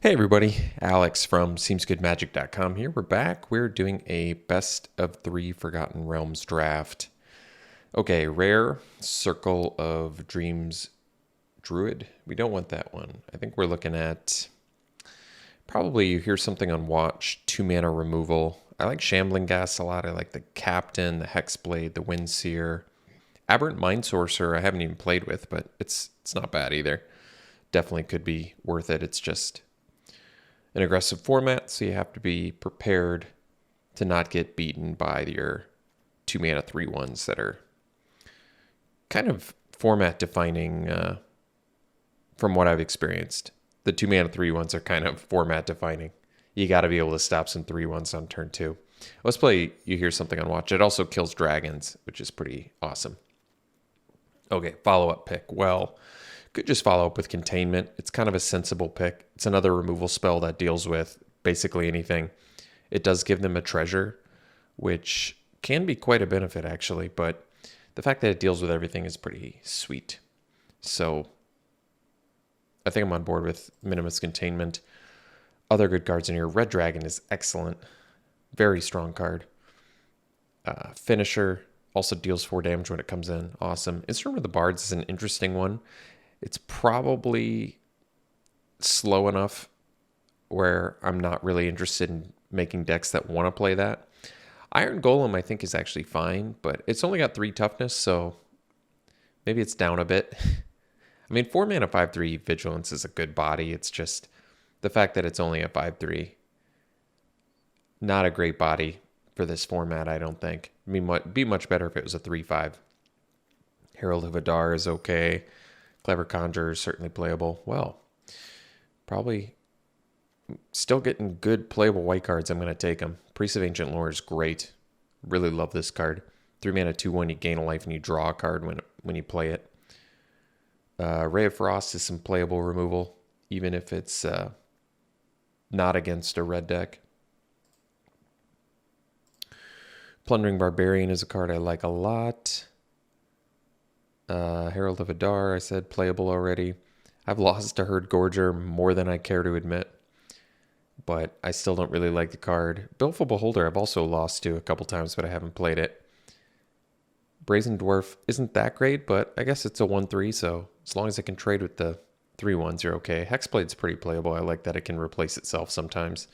Hey everybody, Alex from SeemsGoodMagic.com here. We're back. We're doing a best of 3 Forgotten Realms draft. Okay, rare Circle of Dreams Druid. We don't want that one. I think we're looking at probably you hear something on Watch, 2 mana removal. I like Shambling Gas a lot. I like the Captain, the Hexblade, the Windseer. Aberrant Mind Sorcerer I haven't even played with, but it's not bad either. Definitely could be worth it. It's just an aggressive format, so you have to be prepared to not get beaten by your 2 mana 3/1s that are kind of format defining from what I've experienced. The 2 mana 3/1s are kind of format defining. You got to be able to stop some 3/1s on turn 2. Let's play You Hear Something on Watch. It also kills dragons, which is pretty awesome. Okay, follow-up pick. Well, could just follow up with Containment. It's kind of a sensible pick. It's another removal spell that deals with basically anything. It does give them a treasure, which can be quite a benefit actually, but the fact that it deals with everything is pretty sweet. So I think I'm on board with Minimus Containment. Other good cards in here. Red Dragon is excellent. Very strong card. Finisher also deals 4 damage when it comes in. Awesome. Instrument of the Bards is an interesting one. It's probably slow enough where I'm not really interested in making decks that want to play that. Iron Golem, I think, is actually fine, but it's only got 3 toughness, so maybe it's down a bit. I mean, 4 mana 5/3 Vigilance is a good body. It's just the fact that it's only a 5/3. Not a great body for this format, I don't think. I mean, it'd be much better if it was a 3/5. Herald of Adar is okay. Clever Conjurer is certainly playable. Well, probably still getting good playable white cards. I'm going to take them. Priest of Ancient Lore is great. Really love this card. 3 mana 2/1, you gain a life and you draw a card when you play it. Ray of Frost is some playable removal, even if it's not against a red deck. Plundering Barbarian is a card I like a lot. Herald of Adar, I said, playable already. I've lost to Herd Gorger more than I care to admit, but I still don't really like the card. Baleful Beholder I've also lost to a couple times, but I haven't played it. Brazen Dwarf isn't that great, but I guess it's a 1/3, so as long as I can trade with the 3/1s, you're okay. Hexblade's pretty playable. I like that it can replace itself sometimes.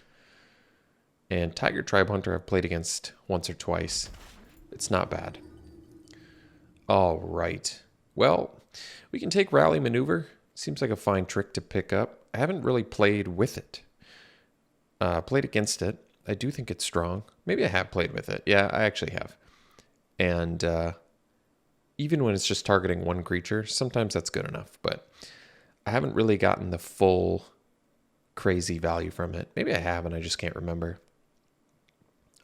And Tiger Tribe Hunter I've played against once or twice. It's not bad. All right. Well, we can take Rally Maneuver. Seems like a fine trick to pick up. I haven't really played with it. Played against it. I do think it's strong. Maybe I have played with it. Yeah, I actually have. And even when it's just targeting one creature, sometimes that's good enough. But I haven't really gotten the full crazy value from it. Maybe I have and I just can't remember.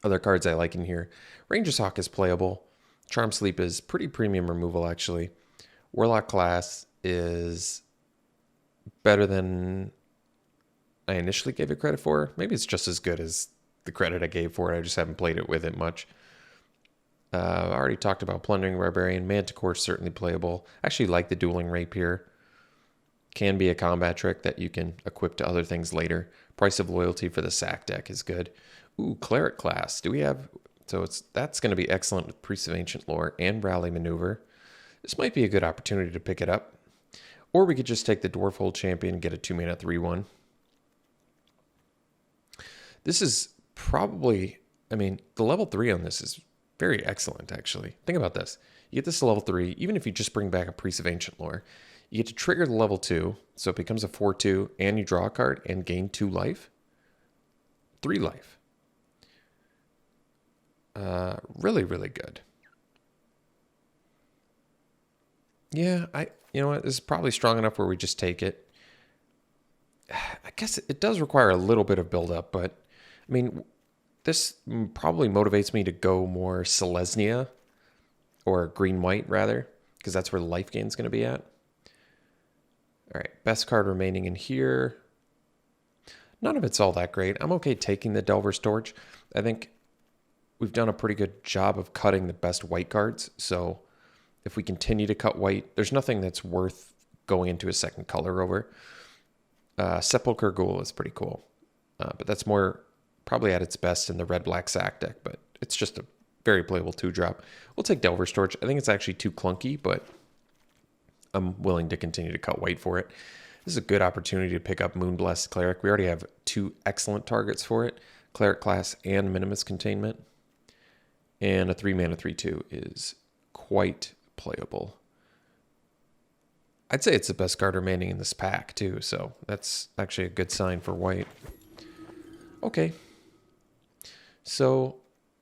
Other cards I like in here. Ranger's Hawk is playable. Charm Sleep is pretty premium removal, actually. Warlock class is better than I initially gave it credit for. Maybe it's just as good as the credit I gave for it. I just haven't played it with it much. I already talked about Plundering Barbarian. Manticore is certainly playable. I actually like the Dueling Rapier. Can be a combat trick that you can equip to other things later. Price of Loyalty for the sack deck is good. Ooh, Cleric class. Do we have... So that's going to be excellent with Priest of Ancient Lore and Rally Maneuver. This might be a good opportunity to pick it up. Or we could just take the Dwarfhold Champion and get a 2 mana 3/1. This is probably... I mean, the level 3 on this is very excellent, actually. Think about this. You get this to level 3, even if you just bring back a Priest of Ancient Lore. You get to trigger the level 2, so it becomes a 4/2, and you draw a card and gain 2 life. 3 life. Really, really good. Yeah, you know what? This is probably strong enough where we just take it. I guess it does require a little bit of build-up, but I mean, this probably motivates me to go more Selesnya, or green-white rather, because that's where the life gain is going to be at. All right, best card remaining in here. None of it's all that great. I'm okay taking the Delver's Torch. I think we've done a pretty good job of cutting the best white cards. So if we continue to cut white, there's nothing that's worth going into a second color over. Sepulchre Ghoul is pretty cool. But that's more probably at its best in the red-black sack deck, but it's just a very playable 2-drop. We'll take Delver's Torch. I think it's actually too clunky, but I'm willing to continue to cut white for it. This is a good opportunity to pick up Moonblessed Cleric. We already have 2 excellent targets for it, Cleric class and Minimus Containment. And a 3-mana 3/2 is quite playable. I'd say it's the best card remaining in this pack, too, so that's actually a good sign for white. Okay. So,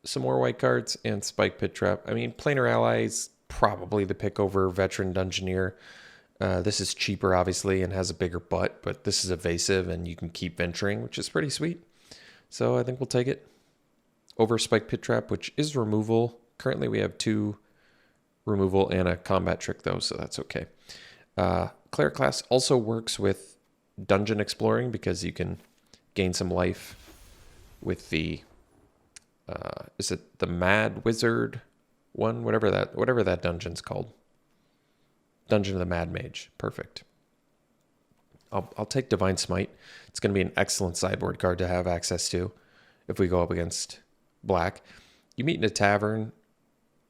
some more white cards and Spike Pit Trap. I mean, Planar Ally is probably the pick over Veteran Dungeoneer. This is cheaper, obviously, and has a bigger butt, but this is evasive, and you can keep venturing, which is pretty sweet. So I think we'll take it over Spike Pit Trap, which is removal. Currently, we have 2 removal and a combat trick, though, so that's okay. Cleric class also works with dungeon exploring because you can gain some life with the, is it the Mad Wizard one? Whatever that dungeon's called. Dungeon of the Mad Mage. Perfect. I'll take Divine Smite. It's going to be an excellent sideboard card to have access to if we go up against black. You meet in a tavern.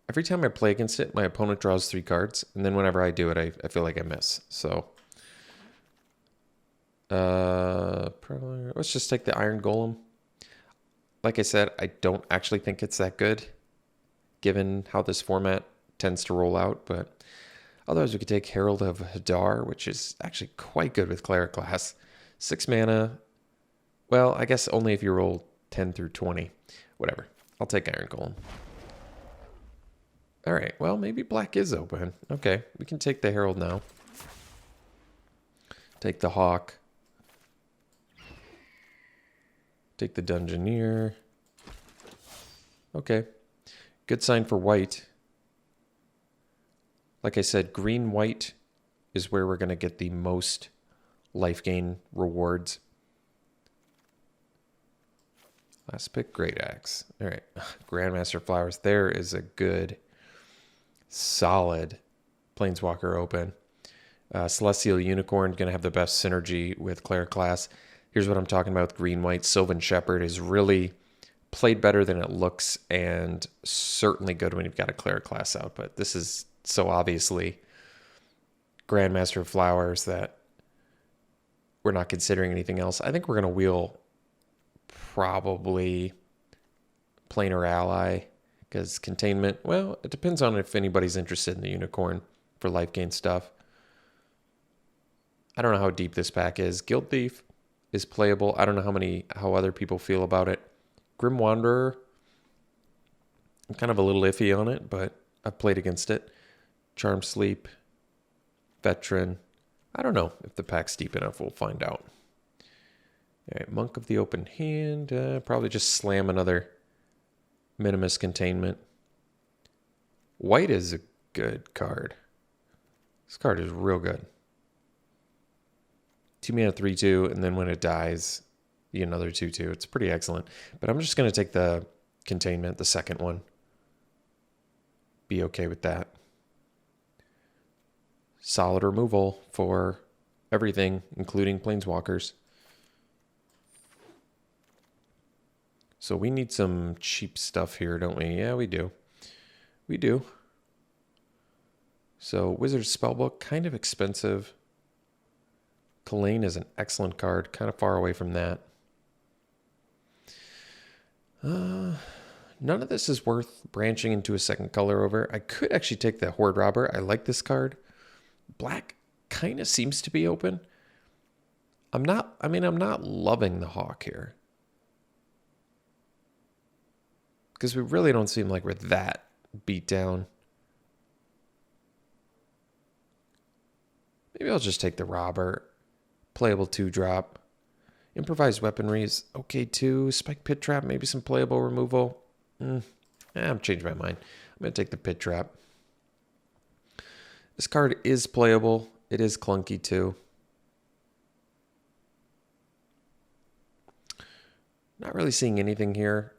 Every time I play against it, my opponent draws 3 cards, and then whenever I do it, I feel like I miss. So, probably, let's just take the Iron Golem. Like I said, I don't actually think it's that good, given how this format tends to roll out, but otherwise we could take Herald of Hadar, which is actually quite good with Cleric class. 6 mana, well, I guess only if you roll 10 through 20. Whatever, I'll take Iron Golem. All right, well, maybe black is open. Okay, we can take the Herald now. Take the Hawk. Take the Dungeoneer. Okay, good sign for white. Like I said, green-white is where we're going to get the most life gain rewards. Last pick, Great Axe. All right, Grandmaster Flowers. There is a good, solid Planeswalker open. Celestial Unicorn going to have the best synergy with Cleric class. Here's what I'm talking about with green-white. Sylvan Shepherd is really played better than it looks and certainly good when you've got a Cleric class out. But this is so obviously Grandmaster Flowers that we're not considering anything else. I think we're going to wheel probably Planar Ally because Containment, well, it depends on if anybody's interested in the Unicorn for life gain stuff. I don't know how deep this pack is. Guild Thief is playable. I don't know how other people feel about it. Grim Wanderer, I'm kind of a little iffy on it, but I've played against it. Charm Sleep, Veteran. I don't know if the pack's deep enough. We'll find out. All right, Monk of the Open Hand. Probably just slam another Minimus Containment. White is a good card. This card is real good. 2 mana 3/2, and then when it dies, you get another 2/2. It's pretty excellent. But I'm just going to take the Containment, the second one. Be okay with that. Solid removal for everything, including Planeswalkers. So we need some cheap stuff here, don't we? Yeah, we do. We do. So Wizard's Spellbook, kind of expensive. Kalane is an excellent card, kind of far away from that. None of this is worth branching into a second color over. I could actually take the Horde Robber. I like this card. Black kind of seems to be open. I'm not loving the Hawk here. Because we really don't seem like we're that beat down. Maybe I'll just take the Robber. Playable 2-drop. Improvised Weaponry is okay too. Spike Pit Trap, maybe some playable removal. I'm changing my mind. I'm going to take the Pit Trap. This card is playable. It is clunky too. Not really seeing anything here.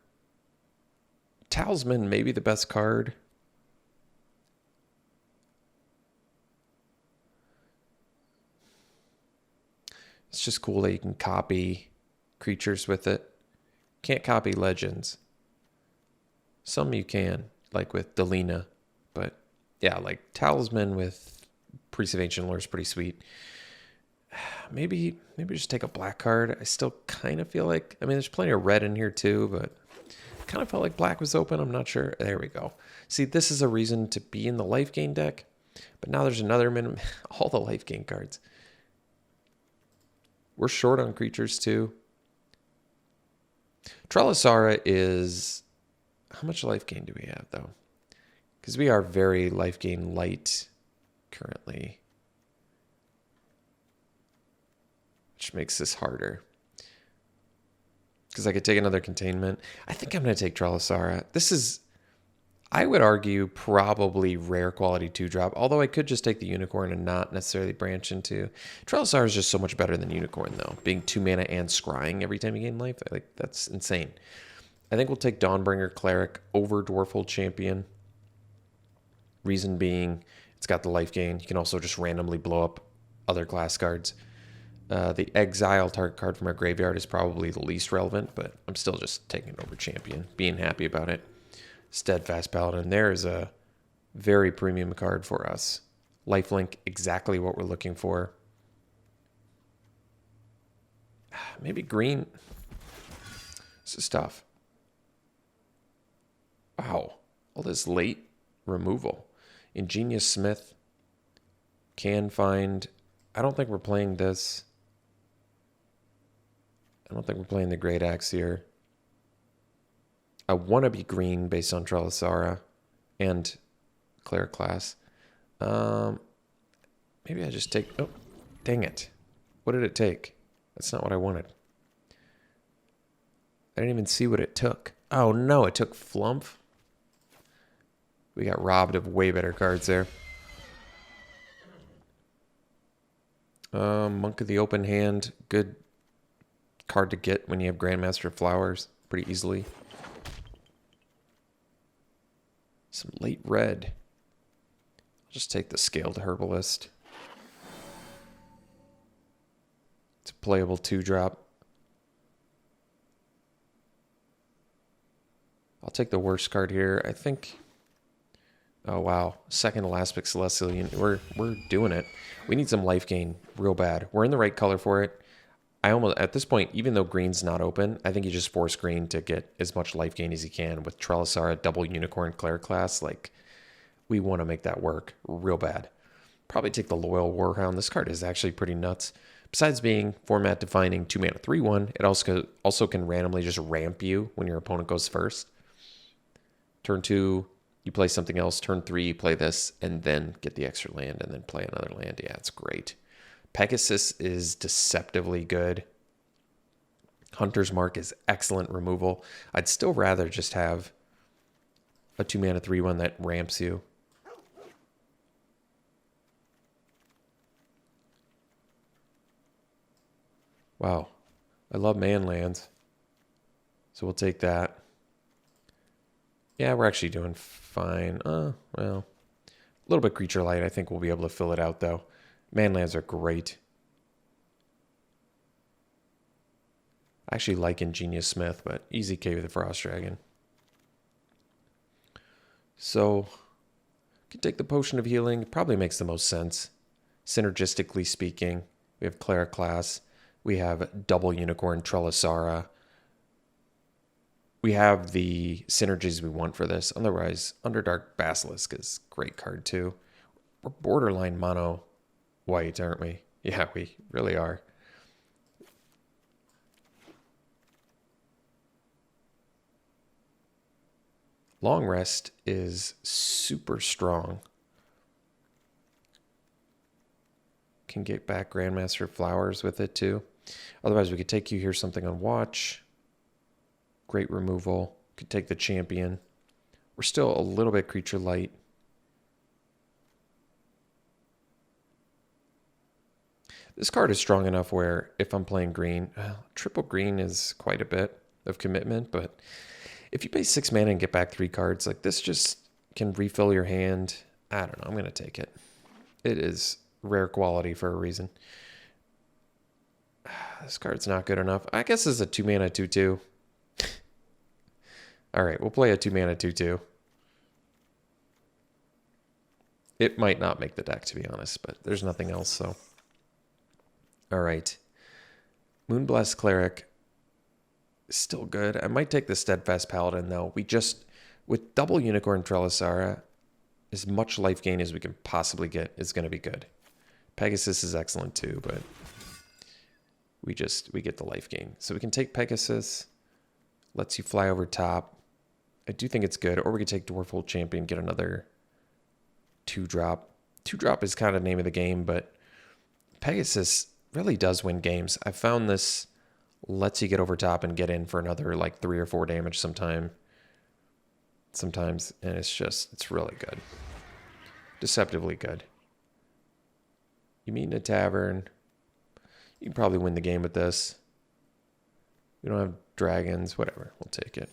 Talisman may be the best card. It's just cool that you can copy creatures with it. Can't copy legends. Some you can, like with Delina. But yeah, like Talisman with Priest of Ancient Lore is pretty sweet. Maybe just take a black card. I still kind of feel like, I mean, there's plenty of red in here too, but kind of felt like black was open. I'm not sure. There we go. See, this is a reason to be in the life gain deck, but now there's another minimum, all the life gain cards. We're short on creatures too. Trelisara is, how much life gain do we have though? Because we are very life gain light currently, which makes this harder. Because I could take another containment. I think I'm going to take Trelisara. This is, I would argue, probably rare quality 2-drop, although I could just take the Unicorn and not necessarily branch into. Trelisara is just so much better than Unicorn, though. Being 2 mana and scrying every time you gain life, that's insane. I think we'll take Dawnbringer Cleric over Dwarfhold Champion. Reason being, it's got the life gain. You can also just randomly blow up other class cards. The exile target card from our graveyard is probably the least relevant, but I'm still just taking it over Champion, being happy about it. Steadfast Paladin, there is a very premium card for us. Lifelink, exactly what we're looking for. Maybe green. This is tough. Wow, all this late removal. Ingenious Smith can find, I don't think we're playing this. I don't think we're playing the Great Axe here. I want to be green based on Trelisara and Cleric class. Maybe I just take... Oh, dang it. What did it take? That's not what I wanted. I didn't even see what it took. Oh, no, it took Flump. We got robbed of way better cards there. Monk of the Open Hand. Good card to get when you have Grandmaster Flowers pretty easily. Some late red. I'll just take the Scaled Herbalist. It's a playable 2-drop. I'll take the worst card here. I think... Oh, wow. Second to last pick, Celestial Union. We're doing it. We need some life gain real bad. We're in the right color for it. I almost, at this point, even though green's not open, I think you just force green to get as much life gain as you can with Trelisara, double Unicorn, Cleric class. Like, we want to make that work real bad. Probably take the Loyal Warhound. This card is actually pretty nuts. Besides being format defining 2 mana 3/1, it also can randomly just ramp you when your opponent goes first. Turn 2, you play something else. Turn 3, you play this, and then get the extra land, and then play another land. Yeah, it's great. Pegasus is deceptively good. Hunter's Mark is excellent removal. I'd still rather just have a 2 mana 3/1 that ramps you. Wow. I love man lands. So we'll take that. Yeah, we're actually doing fine. Well, a little bit creature light. I think we'll be able to fill it out, though. Man lands are great. I actually like Ingenious Smith, but easy K with the Frost Dragon. So, could take the Potion of Healing. It probably makes the most sense. Synergistically speaking, we have Cleric class. We have double Unicorn, Trelisara. We have the synergies we want for this. Otherwise, Underdark Basilisk is a great card too. We're borderline mono white, aren't we? Yeah, we really are. Long Rest is super strong. Can get back Grandmaster Flowers with it too. Otherwise, we could take you here something on Watch. Great removal. Could take the Champion. We're still a little bit creature light. This card is strong enough where if I'm playing green, triple green is quite a bit of commitment, but if you pay 6 mana and get back 3 cards, like this just can refill your hand. I don't know. I'm going to take it. It is rare quality for a reason. This card's not good enough. I guess it's a 2-mana 2/2. All right, we'll play a 2-mana 2/2. It might not make the deck, to be honest, but there's nothing else, so. All right. Moonblast Cleric is still good. I might take the Steadfast Paladin, though. With double Unicorn Trellisara, as much life gain as we can possibly get is going to be good. Pegasus is excellent, too, but we get the life gain. So we can take Pegasus, lets you fly over top. I do think it's good. Or we could take Dwarfhold Champion, get another 2-drop. 2-drop is kind of the name of the game, but Pegasus really does win games. I found this lets you get over top and get in for another like 3 or 4 damage sometimes, and it's really good. Deceptively good. You meet in a tavern. You can probably win the game with this. We don't have dragons, whatever. We'll take it.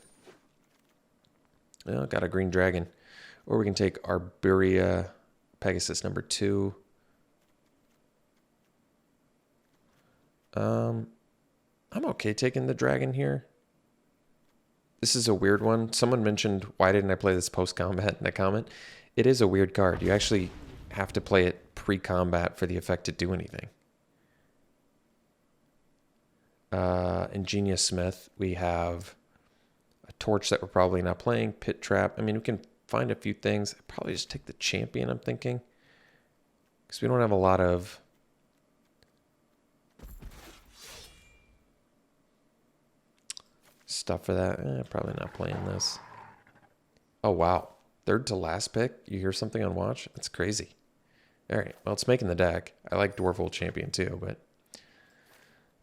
Well, got a green dragon. Or we can take Arborea Pegasus number 2. I'm okay taking the dragon here. This is a weird one. Someone mentioned, why didn't I play this post-combat in a comment? It is a weird card. You actually have to play it pre-combat for the effect to do anything. Ingenious Smith. We have a torch that we're probably not playing. Pit Trap. I mean, we can find a few things. I'd probably just take the champion, I'm thinking. Because we don't have a lot of... stuff for that. Probably not playing this. Oh, wow. Third to last pick? You hear something on watch? That's crazy. All right. Well, it's making the deck. I like Dwarfhold Champion too, but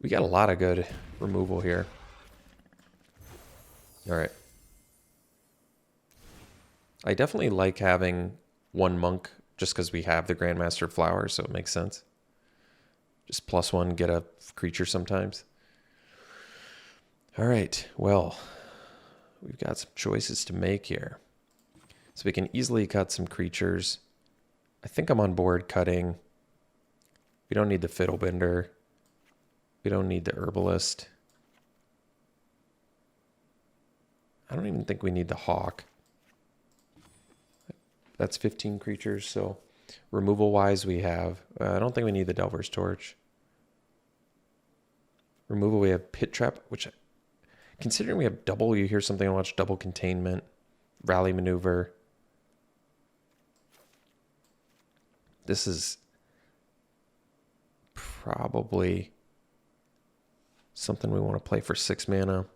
we got a lot of good removal here. All right. I definitely like having one monk just because we have the Grandmaster Flower, so it makes sense. Just +1, get a creature sometimes. All right, well, we've got some choices to make here. So we can easily cut some creatures. I think I'm on board cutting. We don't need the Fiddlebender. We don't need the Herbalist. I don't even think we need the Hawk. That's 15 creatures, so removal-wise we have... I don't think we need the Delver's Torch. Removal, we have Pit Trap, which... Considering we have double, you hear something on watch, double Containment, Rally Maneuver. This is probably something we want to play for 6 mana.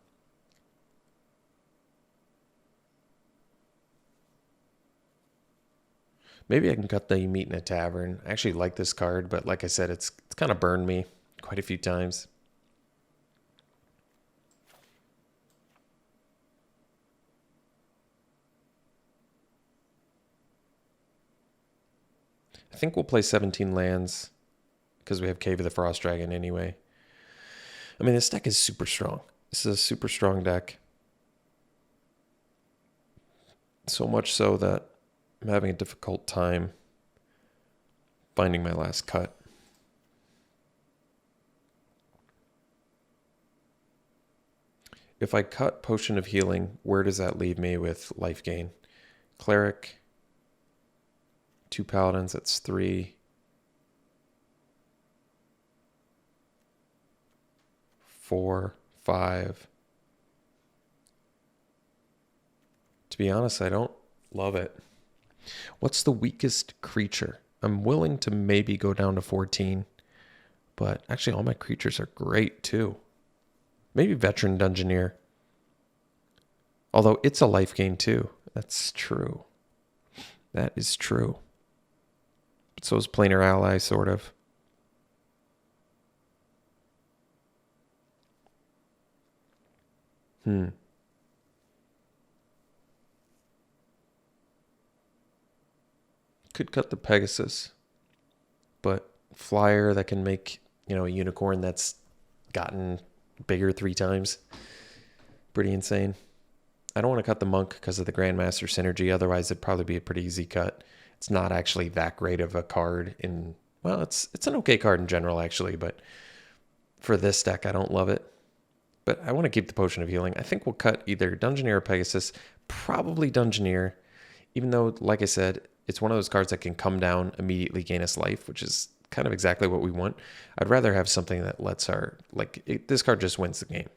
Maybe I can cut the Meet in a Tavern. I actually like this card, but like I said, it's kind of burned me quite a few times. I think we'll play 17 lands because we have Cave of the Frost Dragon anyway. I mean, this deck is super strong. This is a super strong deck. So much so that I'm having a difficult time finding my last cut. If I cut Potion of Healing, where does that leave me with life gain? Cleric... 2 paladins, that's 3. 4, 5. To be honest, I don't love it. What's the weakest creature? I'm willing to maybe go down to 14, but actually all my creatures are great too. Maybe Veteran Dungeoneer. Although it's a life gain too. That's true. That is true. So is Planar Ally, sort of. Could cut the Pegasus, but flyer that can make, a unicorn that's gotten bigger 3 times. Pretty insane. I don't want to cut the monk because of the Grandmaster synergy. Otherwise, it'd probably be a pretty easy cut. It's not actually that great of a card in... Well, it's an okay card in general, actually, but For this deck, I don't love it. But I want to keep the Potion of Healing. I think we'll cut either Dungeoneer or Pegasus. Probably Dungeoneer. Even though, like I said, it's one of those cards that can come down, immediately gain us life, which is kind of exactly what we want. I'd rather have something that lets our... this card just wins the game.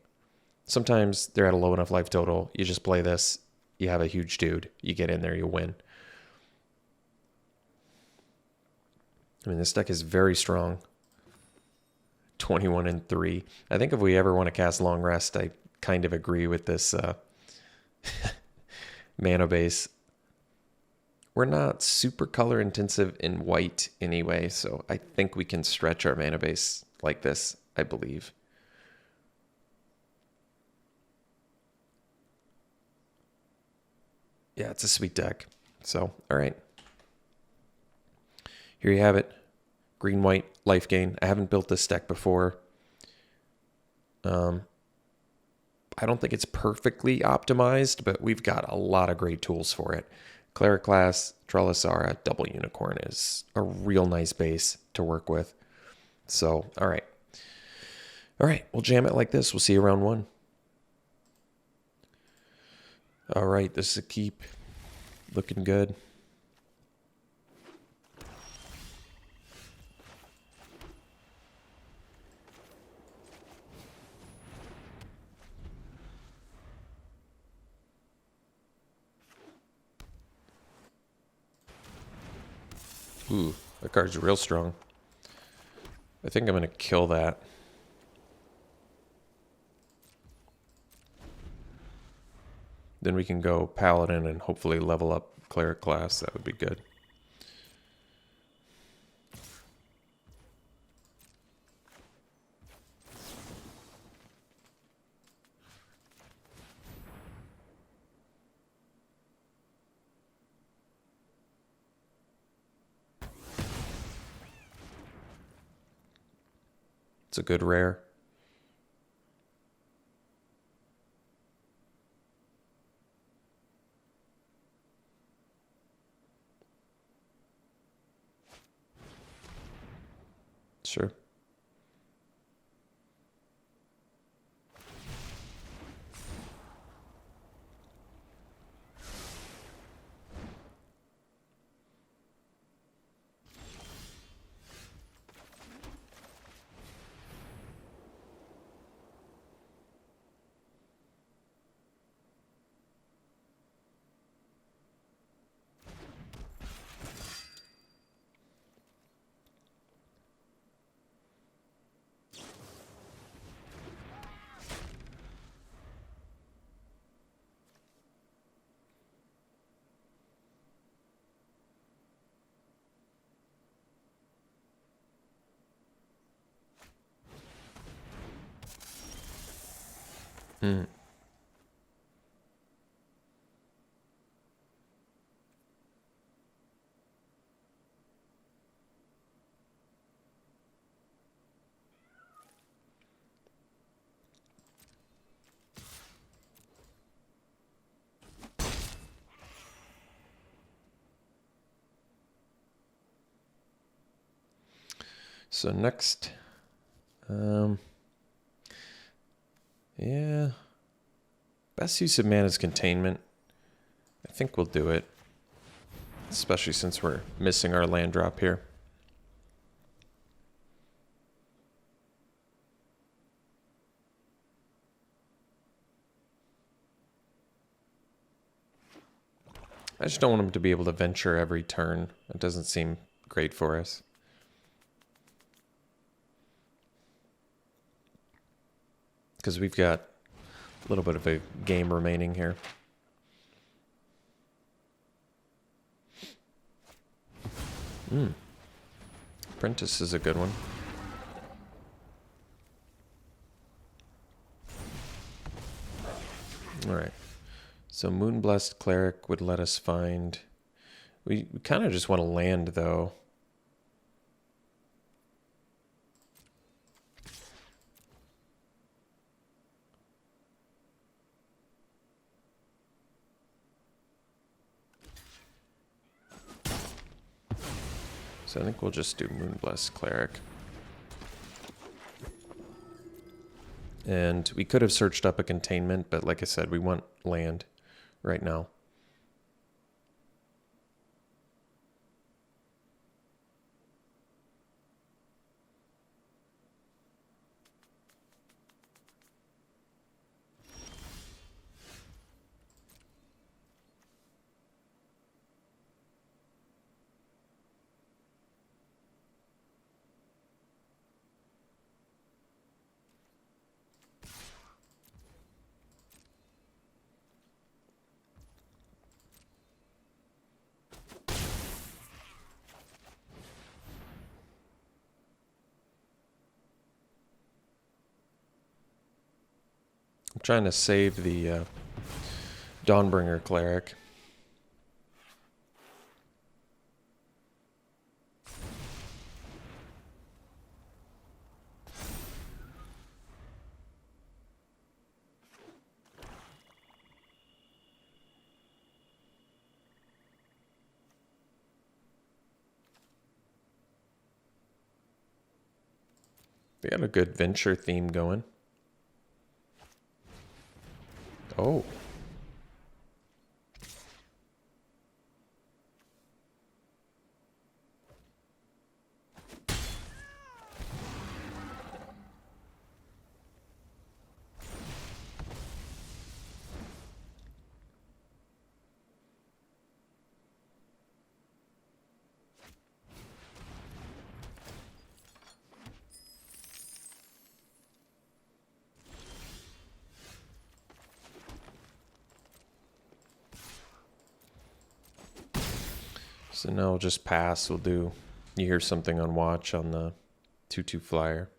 Sometimes they're at a low enough life total. You just play this. You have a huge dude. You get in there, you win. I mean, this deck is very strong. 21 and 3. I think if we ever want to cast Long Rest, I kind of agree with this mana base. We're not super color intensive in white anyway, so I think we can stretch our mana base like this, I believe. Yeah, it's a sweet deck. So, all right. Here you have it. Green, white, life gain. I haven't built this deck before. I don't think it's perfectly optimized, but we've got a lot of great tools for it. Cleric class, Trellisara, Double Unicorn is a real nice base to work with. So, all right. All right, we'll jam it like this. We'll see you round 1. All right, this is a keep. Looking good. Ooh, that card's real strong. I think I'm going to kill that. Then we can go Paladin and hopefully level up Cleric class. That would be good. It's a good rare. Sure. Hmm. So next, yeah, best use of mana is Containment. I think we'll do it, especially since we're missing our land drop here. I just don't want him to be able to venture every turn. It doesn't seem great for us. Because we've got a little bit of a game remaining here. Apprentice is a good one. All right. So Moonblessed Cleric would let us find... We kind of just want to land, though. So I think we'll just do Moonblessed Cleric. And we could have searched up a containment, but like I said, we want land right now. I'm trying to save the Dawnbringer Cleric. We got a good venture theme going. Oh. So now we'll just pass. We'll do, you hear something on watch on the 2/2 flyer.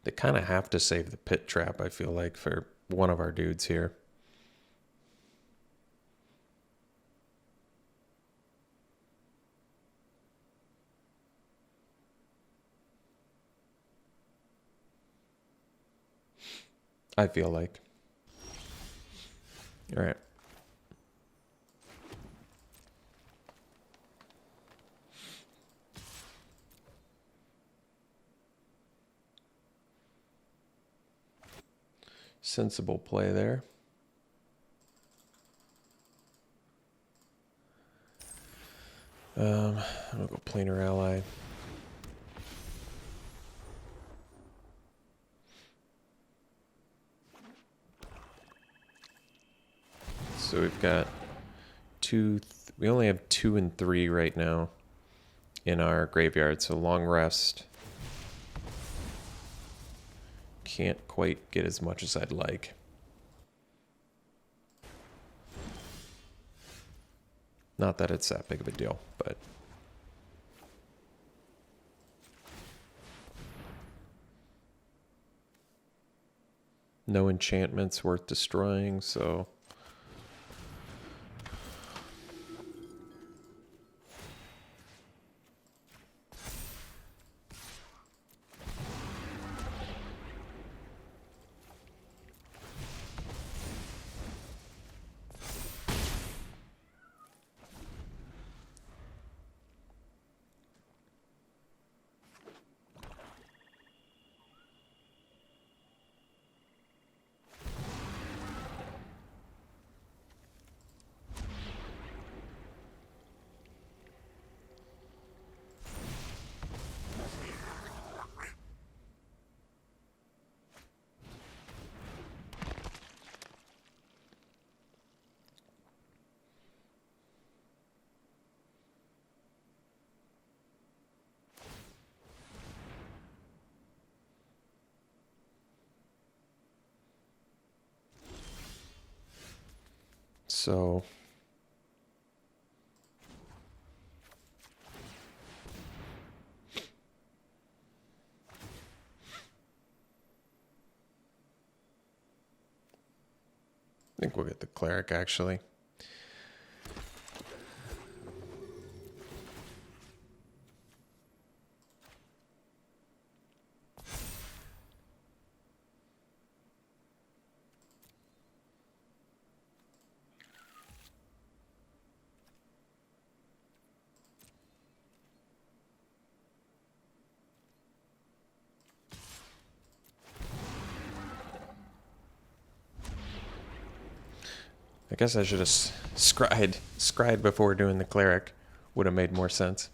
They kind of have to save the pit trap, I feel like, for one of our dudes here. I feel like. All right. Sensible play there. I'm gonna go planar ally. So we've got we only have 2 and 3 right now in our graveyard, so long rest. Can't quite get as much as I'd like. Not that it's that big of a deal, but no enchantments worth destroying, so so I think we'll get the cleric, actually. I guess I should have scryed before doing the cleric. Would have made more sense.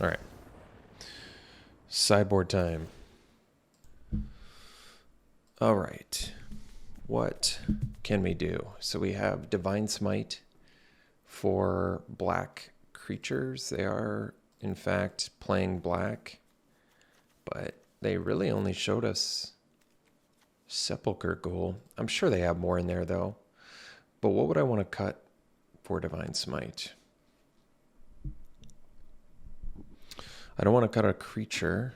All right. Sideboard time. All right. What can we do? So we have Divine Smite for black creatures. They are, in fact, playing black, but they really only showed us Sepulchre Ghoul. I'm sure they have more in there, though. But what would I want to cut for Divine Smite? I don't want to cut a creature.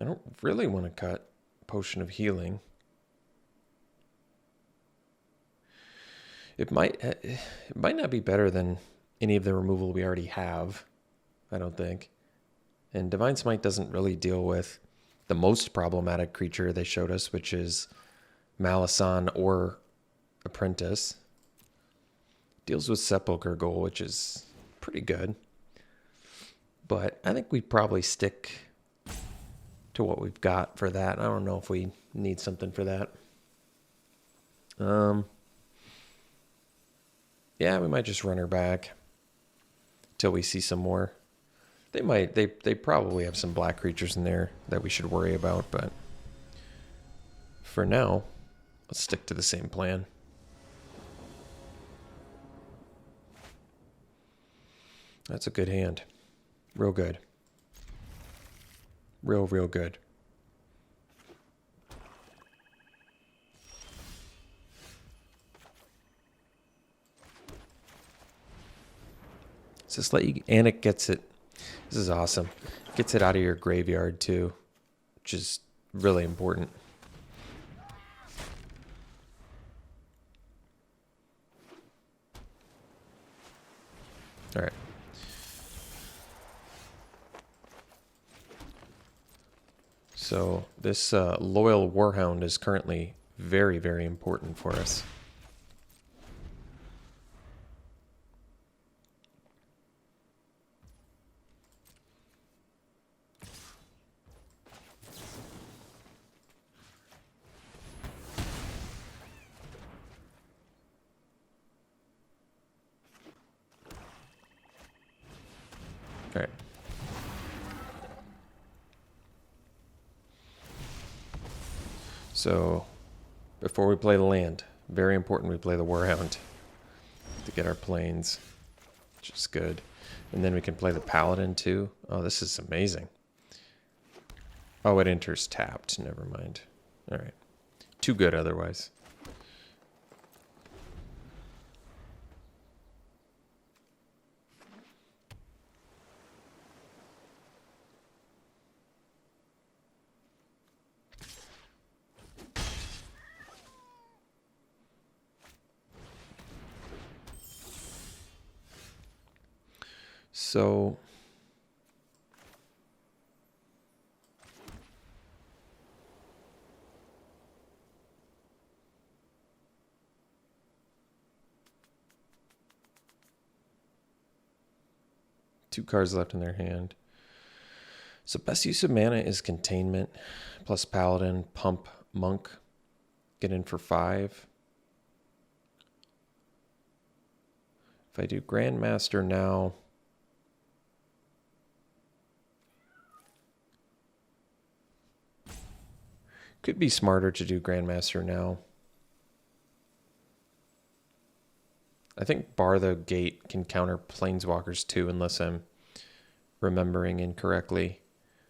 I don't really want to cut Potion of Healing. It might not be better than any of the removal we already have, I don't think. And Divine Smite doesn't really deal with the most problematic creature they showed us, which is Malison or Apprentice. Deals with Sepulchre Ghoul, which is pretty good. But I think we probably stick to what we've got for that. I don't know if we need something for that. Yeah, we might just run her back till we see some more. They probably have some black creatures in there that we should worry about, but for now, let's stick to the same plan. That's a good hand. Real good. Real good. So this let you, and it gets it. This is awesome. Gets it out of your graveyard too, which is really important. All right. So this Loyal Warhound is currently very, very important for us. All right. So before we play the land, very important we play the Warhound to get our planes, which is good. And then we can play the Paladin too. Oh, this is amazing. Oh, it enters tapped. Never mind. All right. Too good otherwise. So two cards left in their hand. So best use of mana is Containment plus Paladin, Pump, Monk. Get in for 5. If I do Grandmaster now, could be smarter to do Grandmaster now. I think Bar the Gate can counter Planeswalkers too, unless I'm remembering incorrectly.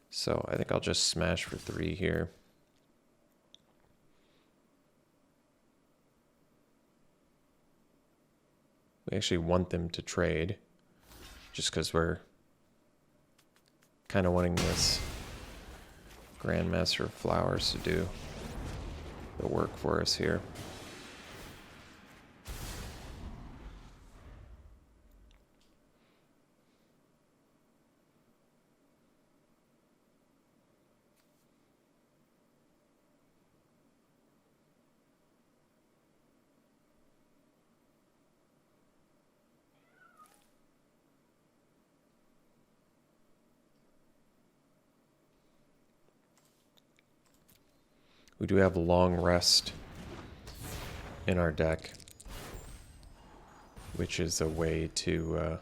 So I think I'll just smash for 3 here. We actually want them to trade, just because we're kind of wanting this Grandmaster of Flowers to do the work for us here. We do have Long Rest in our deck, which is a way to...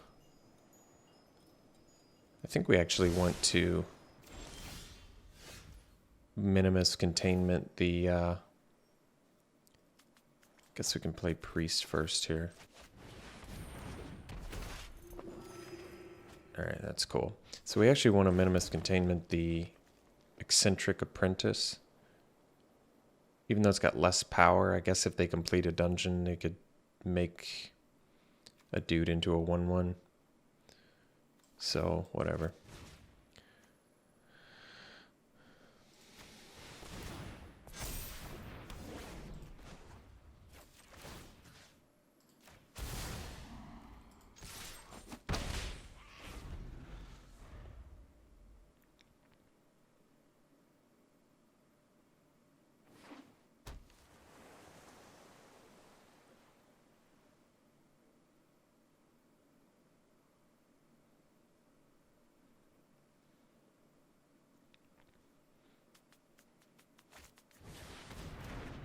I think we actually want to Minimus Containment the... guess we can play Priest first here. Alright, that's cool. So we actually want to Minimus Containment the Eccentric Apprentice. Even though it's got less power, I guess if they complete a dungeon, they could make a dude into a 1/1. So, whatever.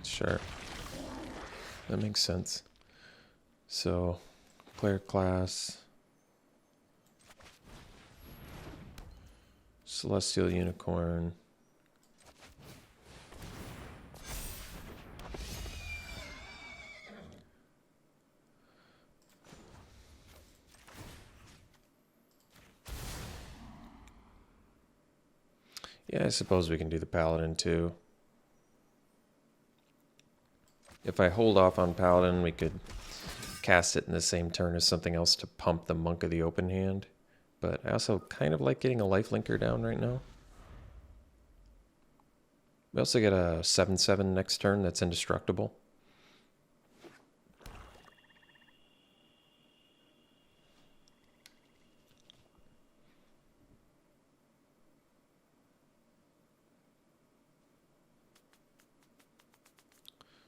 Sure. That makes sense. So, player class. Celestial Unicorn. Yeah, I suppose we can do the Paladin too. If I hold off on Paladin, we could cast it in the same turn as something else to pump the Monk of the Open Hand. But I also kind of like getting a lifelinker down right now. We also get a 7/7 next turn that's indestructible.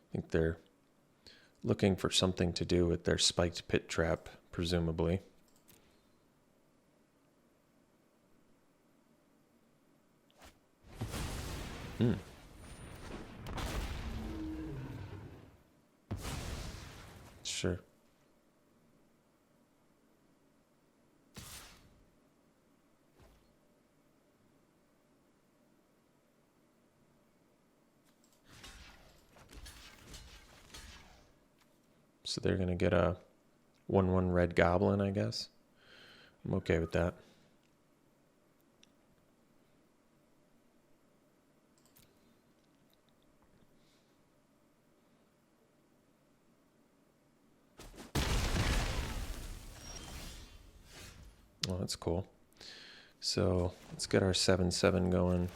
I think they're looking for something to do with their spiked pit trap, presumably. Sure. So they're going to get a 1/1 red goblin, I guess. I'm okay with that. Oh, that's cool. So let's get our 7/7 going.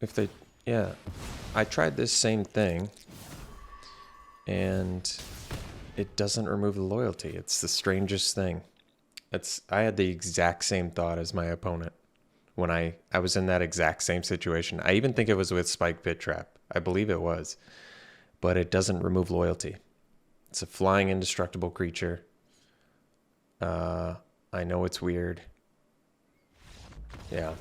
If they, yeah, I tried this same thing, and it doesn't remove the loyalty. It's the strangest thing. I had the exact same thought as my opponent when I was in that exact same situation. I even think it was with Spike Pit Trap. I believe it was, but it doesn't remove loyalty. It's a flying indestructible creature. I know it's weird. Yeah.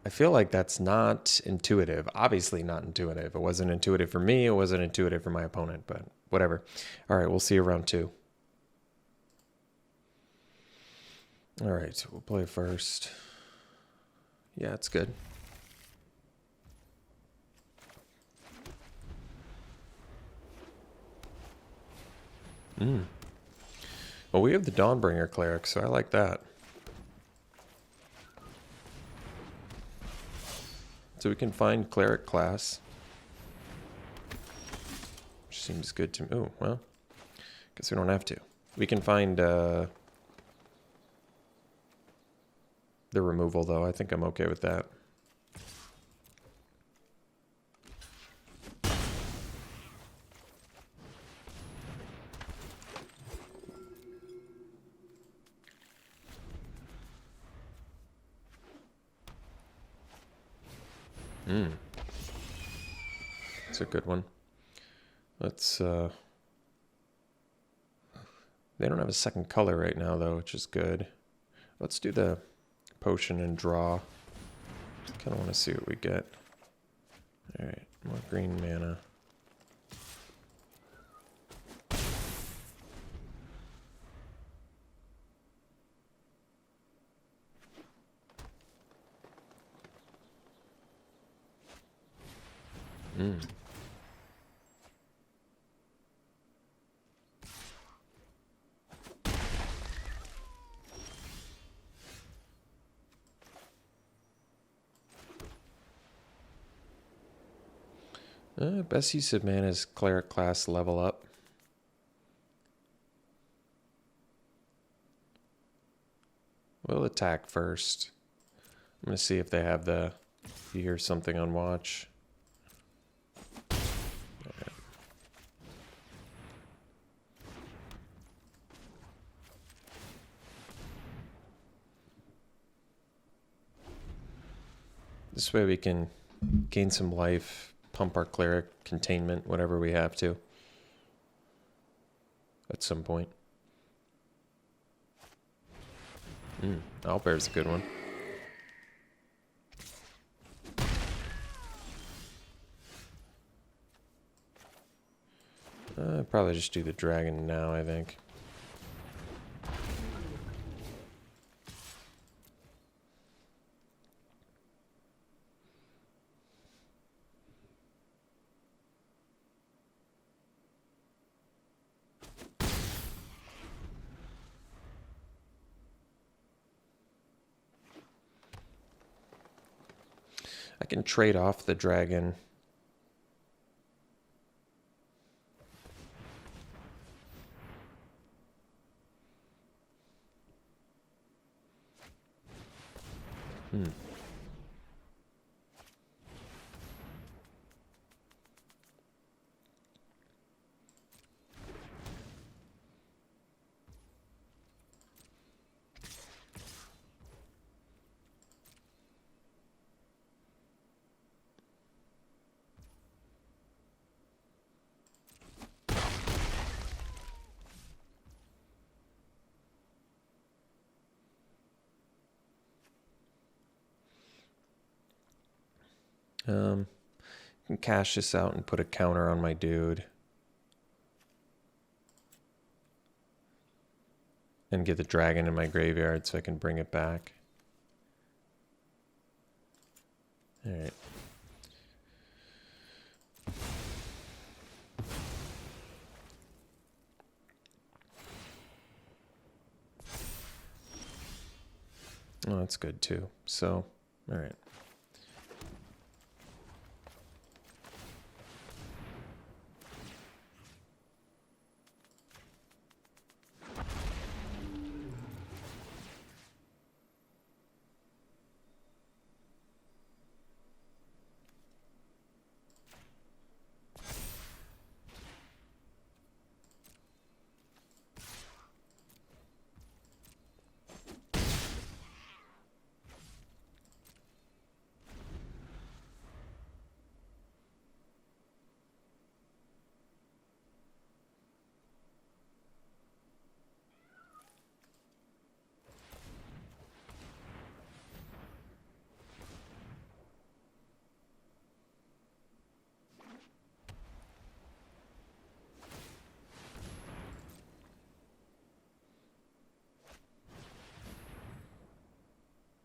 I feel like that's not intuitive. Obviously not intuitive. It wasn't intuitive for me. It wasn't intuitive for my opponent, but whatever. All right, we'll see you round 2. All right, we'll play first. Yeah, it's good. Well, we have the Dawnbringer Cleric, so I like that. So we can find Cleric class. Which seems good to me. Oh, well, guess we don't have to. We can find the removal, though. I think I'm okay with that. It's a good one. Let's, they don't have a second color right now, though, which is good. Let's do the potion and draw. Kind of want to see what we get. All right, more green mana. Best use of mana is Cleric class level up. We'll attack first. I'm going to see if they have the... If you hear something on watch. Right. This way we can gain some life, pump our Cleric, containment, whatever we have to. At some point. Owlbear's a good one. Probably just do the dragon now, I think. I can trade off the dragon. I can cash this out and put a counter on my dude. And get the dragon in my graveyard so I can bring it back. Alright. Oh, that's good too. So, alright.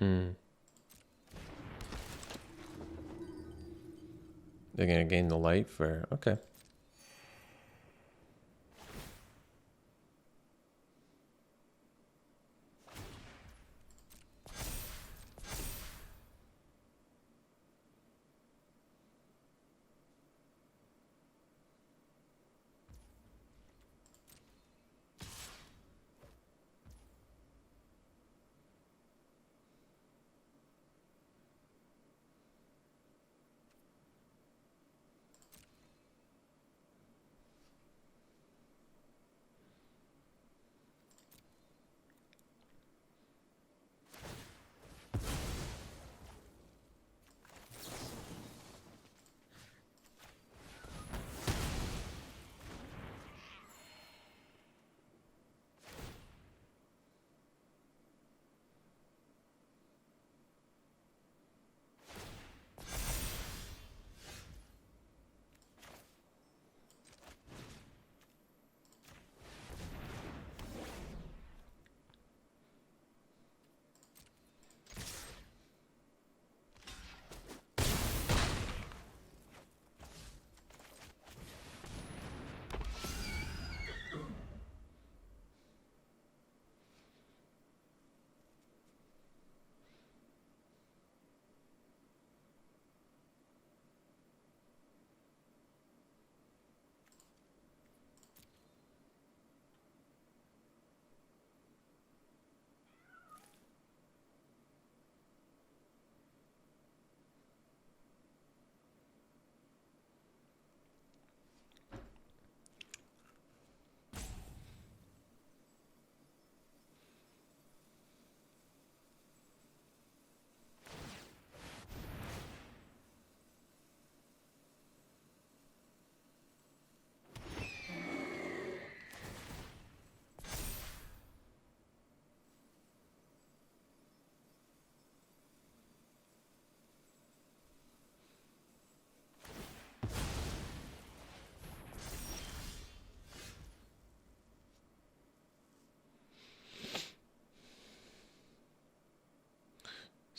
Mm. They're gonna gain the life, or okay.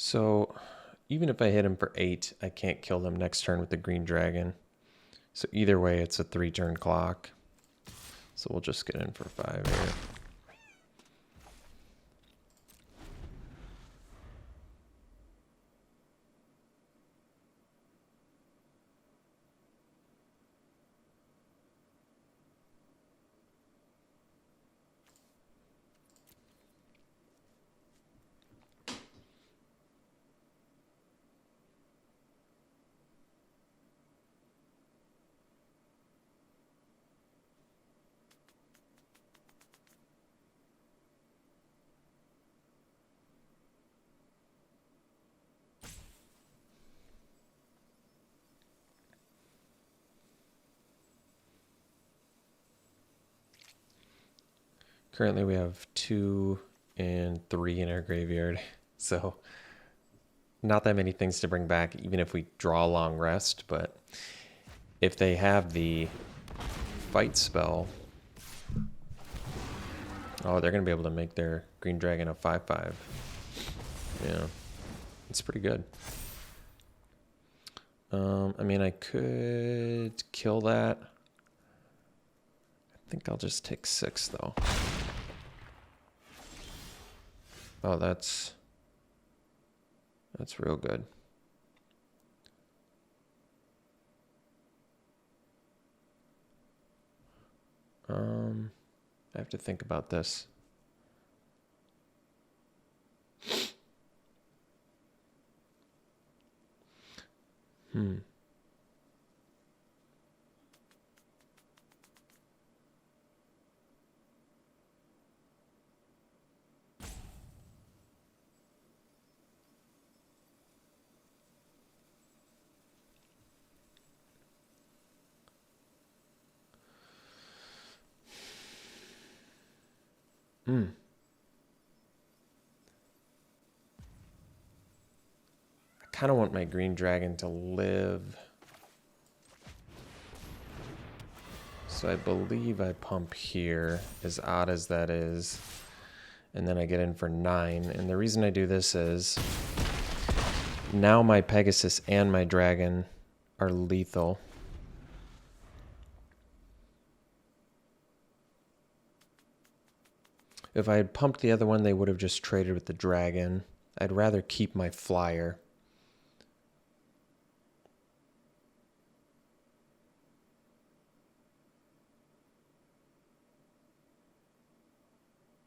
So even if I hit him for 8, I can't kill them next turn with the green dragon. So either way, it's a 3-turn clock. So we'll just get in for 5 here. Currently we have 2 and 3 in our graveyard. So not that many things to bring back, even if we draw a long rest. But if they have the fight spell, oh, they're going to be able to make their green dragon a 5/5. Yeah, it's pretty good. I mean, I could kill that. I think I'll just take 6 though. Oh, that's real good. I have to think about this. I kind of want my green dragon to live. So I believe I pump here, as odd as that is. and then I get in for 9. And the reason I do this is now my Pegasus and my dragon are lethal. If I had pumped the other one, they would have just traded with the dragon. I'd rather keep my flyer.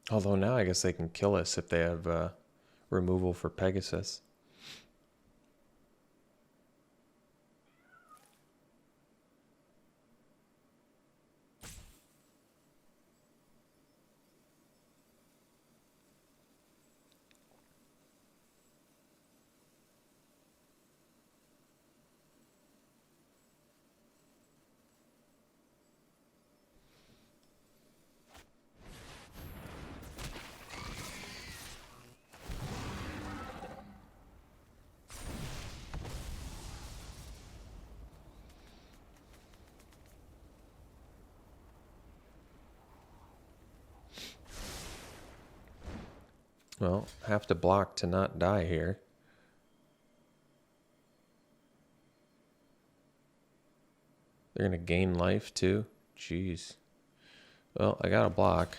Although now I guess they can kill us if they have removal for Pegasus. Well, have to block to not die here. They're going to gain life too? Jeez. Well, I got to block.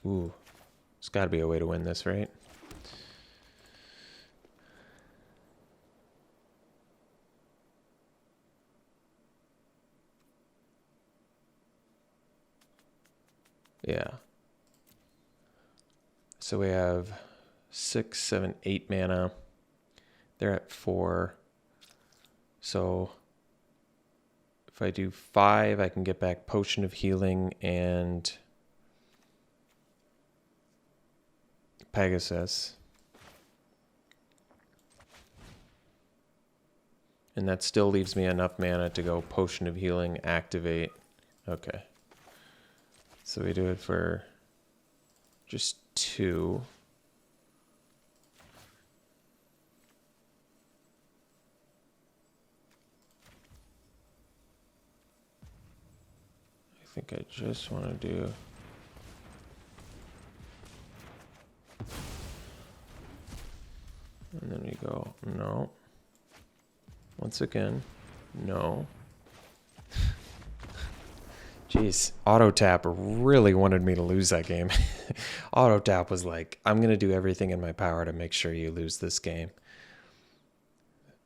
Ooh, there's got to be a way to win this, right? Yeah. So we have 6, 7, 8 mana. They're at 4. So if I do 5, I can get back Potion of Healing and Pegasus. And that still leaves me enough mana to go Potion of Healing, activate. Okay. So we do it for just 2. I think I just want to do... And then we go, no. Once again, no. Jeez, Auto Tap really wanted me to lose that game. Auto Tap was like, I'm going to do everything in my power to make sure you lose this game.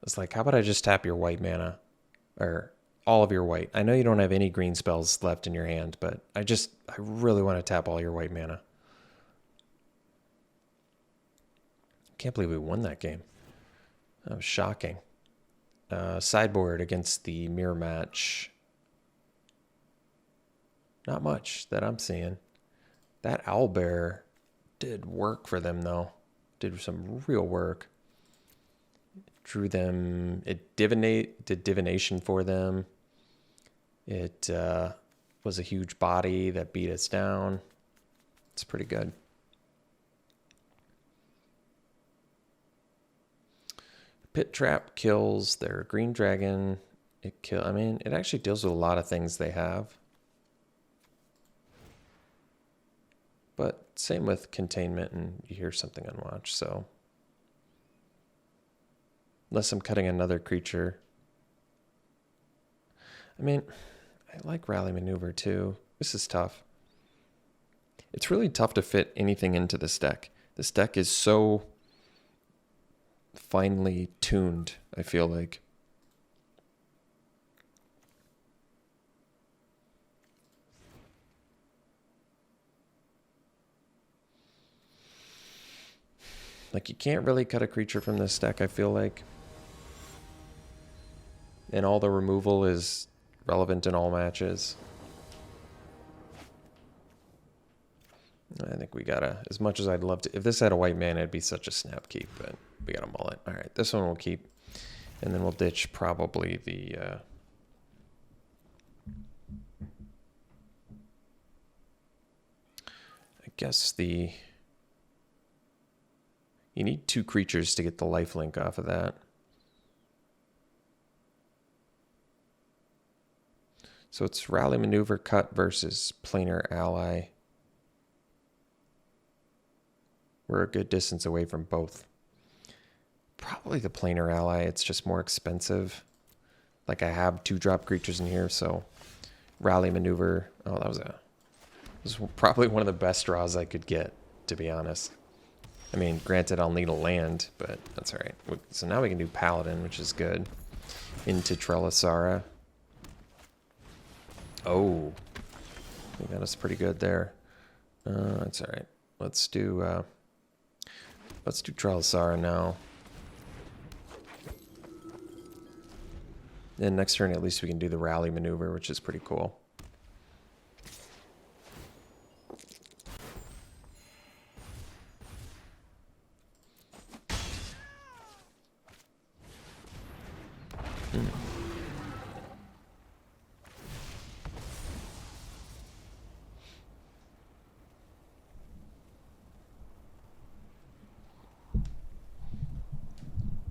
It's like, how about I just tap your white mana? Or all of your white. I know you don't have any green spells left in your hand, but I really want to tap all your white mana. Can't believe we won that game. That was shocking. Sideboard against the mirror match. Not much that I'm seeing. That Owlbear did work for them, though. Did some real work. Drew them. It did divination for them. It was a huge body that beat us down. It's pretty good. Pit Trap kills their green dragon. It actually deals with a lot of things they have. But same with containment, and you hear something unwatched, so. Unless I'm cutting another creature. I like Rally Maneuver too. This is tough. It's really tough to fit anything into this deck. This deck is so finely tuned, I feel like. Like, you can't really cut a creature from this deck, I feel like. And all the removal is relevant in all matches. I think we gotta, as much as I'd love to, if this had a white mana, it'd be such a snap keep, but we gotta mull it. All right, this one we'll keep, and then we'll ditch probably the guess you need 2 creatures to get the lifelink off of that. So it's Rally Maneuver Cut versus Planar Ally. We're a good distance away from both. Probably the Planar Ally. It's just more expensive. Like I have 2-drop creatures in here, so Rally Maneuver. Oh, that was probably one of the best draws I could get, to be honest. I mean, granted, I'll need a land, but that's all right. So now we can do Paladin, which is good. Into Trelisara. Oh, I think that was pretty good there. That's all right. Let's do Trelisara now. And next turn, at least we can do the Rally Maneuver, which is pretty cool.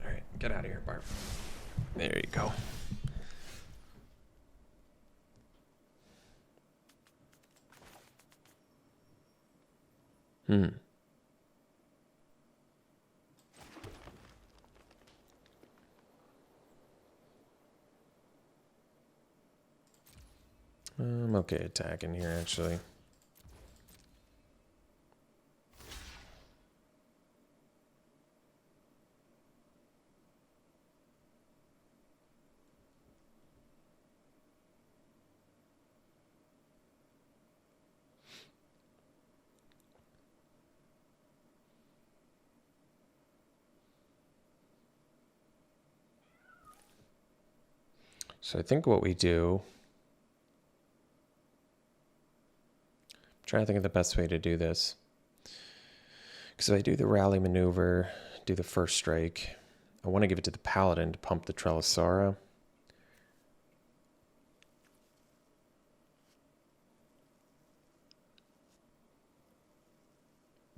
All right, get out of here, Barb. There you go. I'm okay attacking here, actually. So I think what we do... trying to think of the best way to do this. Because if I do the Rally Maneuver, do the first strike, I want to give it to the Paladin to pump the Trelisara.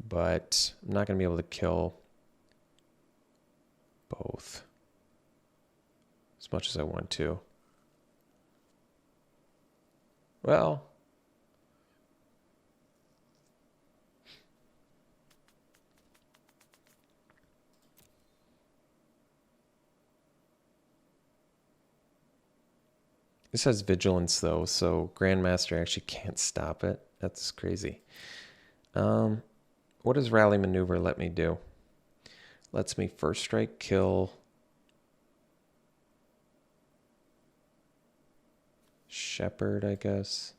But I'm not going to be able to kill both as much as I want to. Well... this has Vigilance, though, so Grandmaster actually can't stop it. That's crazy. What does Rally Maneuver let me do? Lets me first strike, kill... Shepherd, I guess.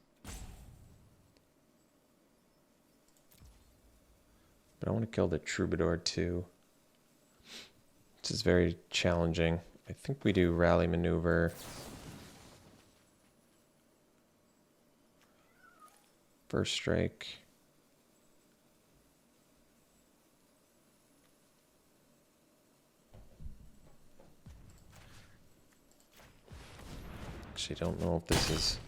But I want to kill the Troubadour, too. This is very challenging. I think we do Rally Maneuver... first strike. Actually, don't know if this is...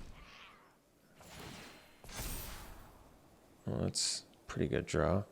well, that's a pretty good draw.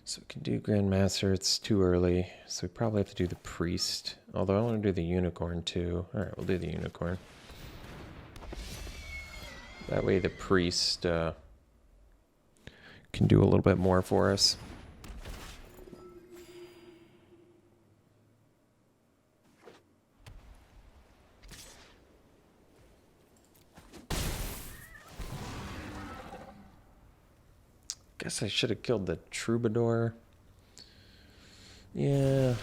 So we can do Grandmaster, it's too early, so we probably have to do the Priest. Although I want to do the Unicorn too. Alright, we'll do the Unicorn. That way the Priest can do a little bit more for us. Guess I should have killed the Troubadour. Yeah,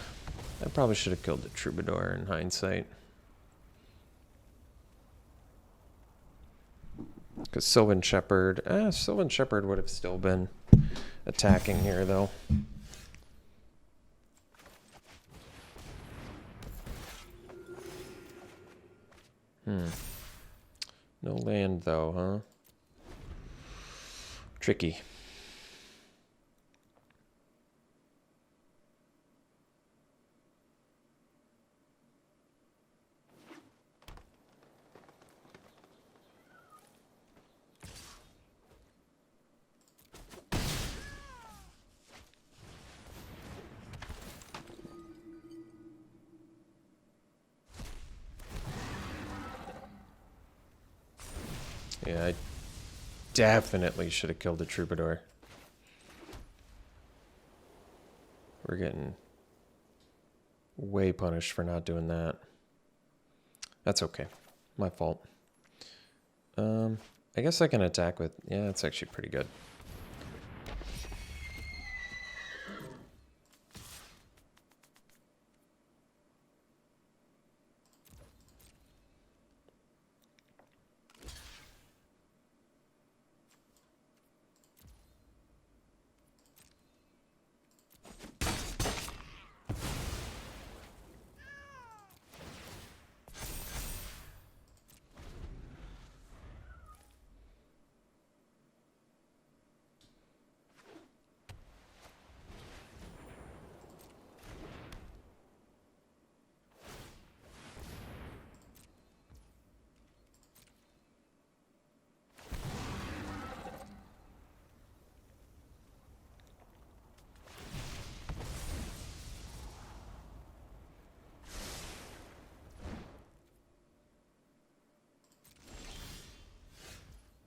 I probably should have killed the Troubadour in hindsight. Because Sylvan Shepherd would have still been attacking here, though. No land, though, huh? Tricky. Yeah, I definitely should have killed the troubadour. We're getting way punished for not doing that. That's okay. My fault. I guess I can attack with... Yeah, that's actually pretty good.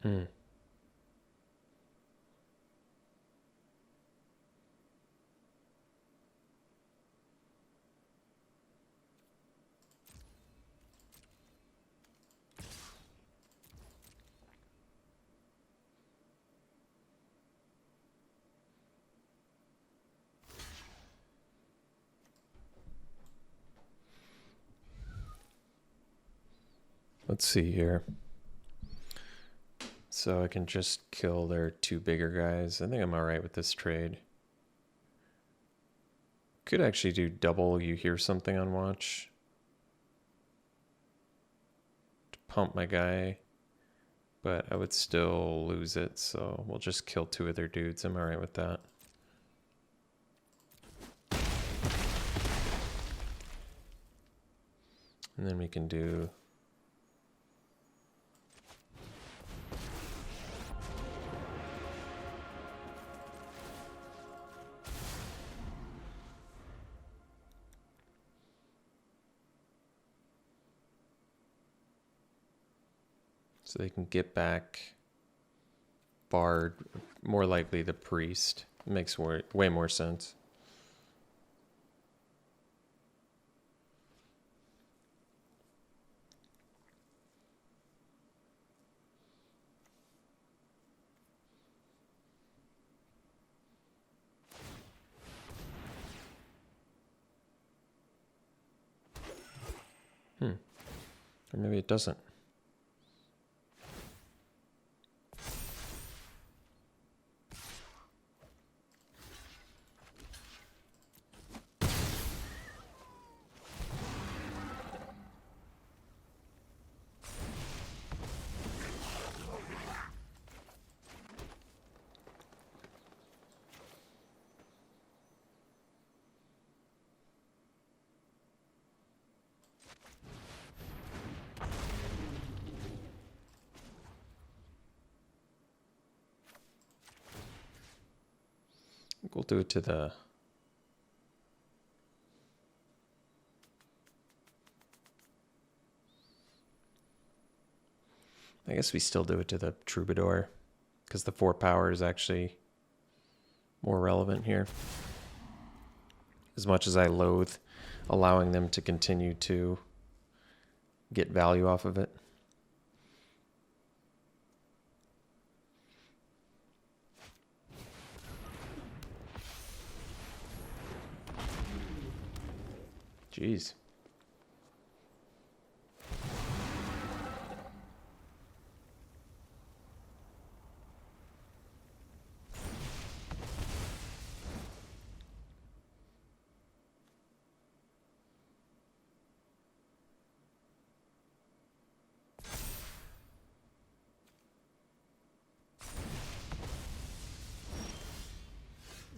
Hmm. Let's see here. So I can just kill their two bigger guys. I think I'm alright with this trade. Could actually do double you hear something on watch. To pump my guy. But I would still lose it, so we'll just kill two of their dudes. I'm alright with that. And then we can do... So they can get back Bard, more likely the priest. It makes way more sense. Or maybe it doesn't. We'll do it to the... I guess we still do it to the troubadour, because the 4 power is actually more relevant here. As much as I loathe allowing them to continue to get value off of it. Jeez.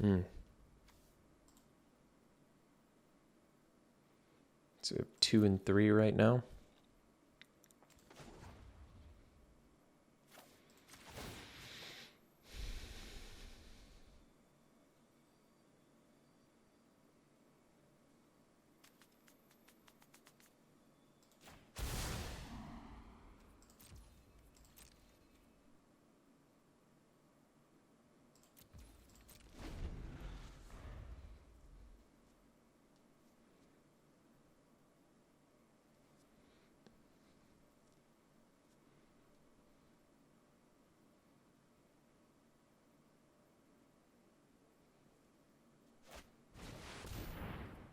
Hmm. So we have 2 and 3 right now.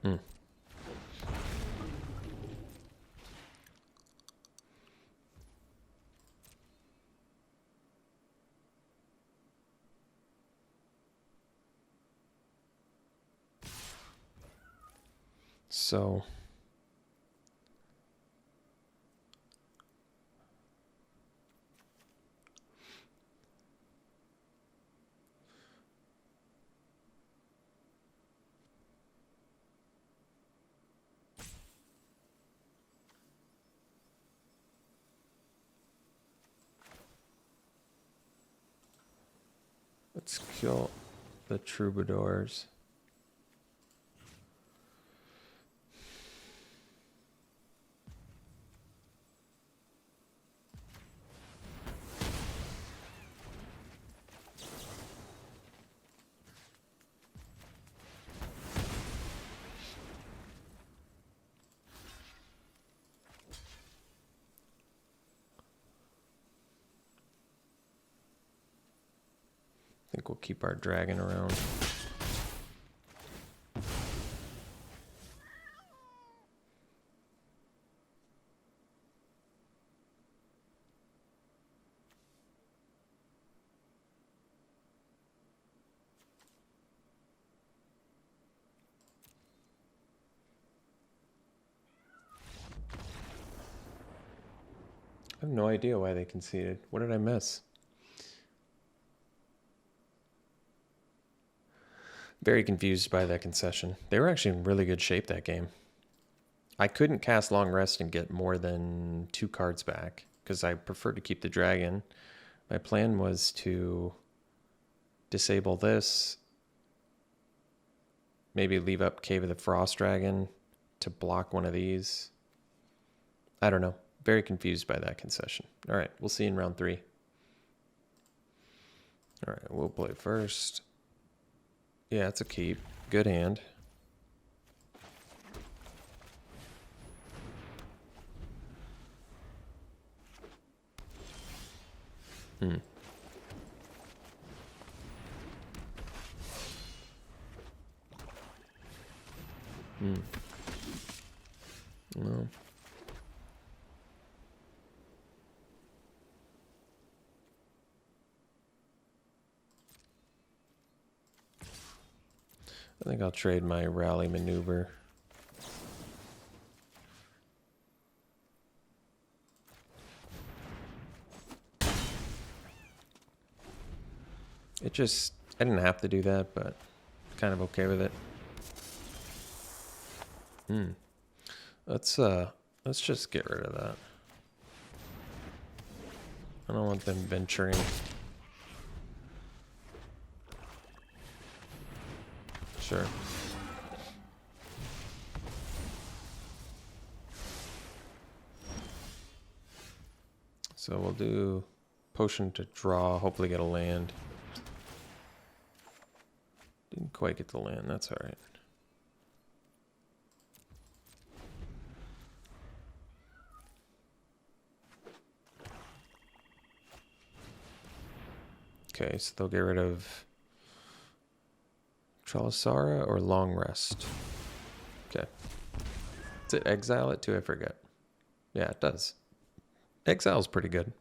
Hmm. So let's kill the troubadours. I think we'll keep our dragon around. I have no idea why they conceded. What did I miss? Very confused by that concession. They were actually in really good shape that game. I couldn't cast Long Rest and get more than 2 cards back because I preferred to keep the dragon. My plan was to disable this, maybe leave up Cave of the Frost Dragon to block one of these. I don't know. Very confused by that concession. All right, we'll see in round 3. All right, we'll play first. Yeah, it's a keep. Good hand. Hmm. Hmm. No. I think I'll trade my rally maneuver. It just, I didn't have to do that, but kind of okay with it. Let's just get rid of that. I don't want them venturing. Sure. So we'll do potion to draw, hopefully get a land. Didn't quite get the land, that's all right. Okay, so they'll get rid of Tralasara or Long Rest. Okay. Does it exile it too? I forget. Yeah, it does. Exile's pretty good.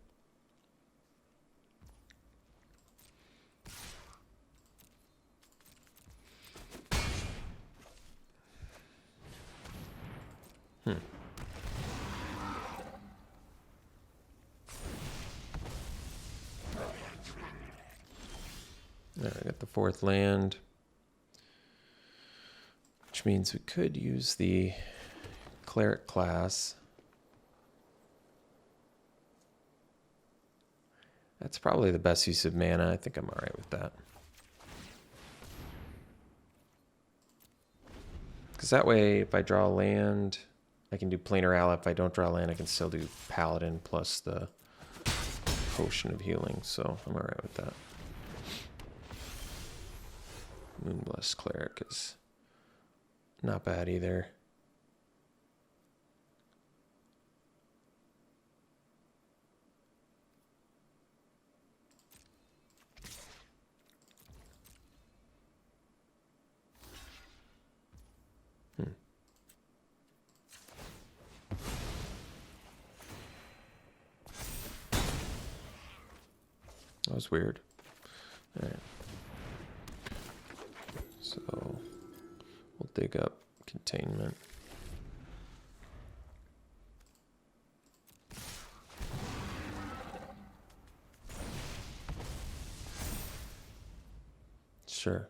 Yeah, I got the 4th land. means we could use the cleric class. That's probably the best use of mana. I think I'm all right with that. Because that way, if I draw a land, I can do Planar Ally. If I don't draw a land, I can still do Paladin plus the Potion of Healing. So I'm all right with that. Moonblessed Cleric is not bad either. That was weird. All right. So we'll dig up containment. Sure.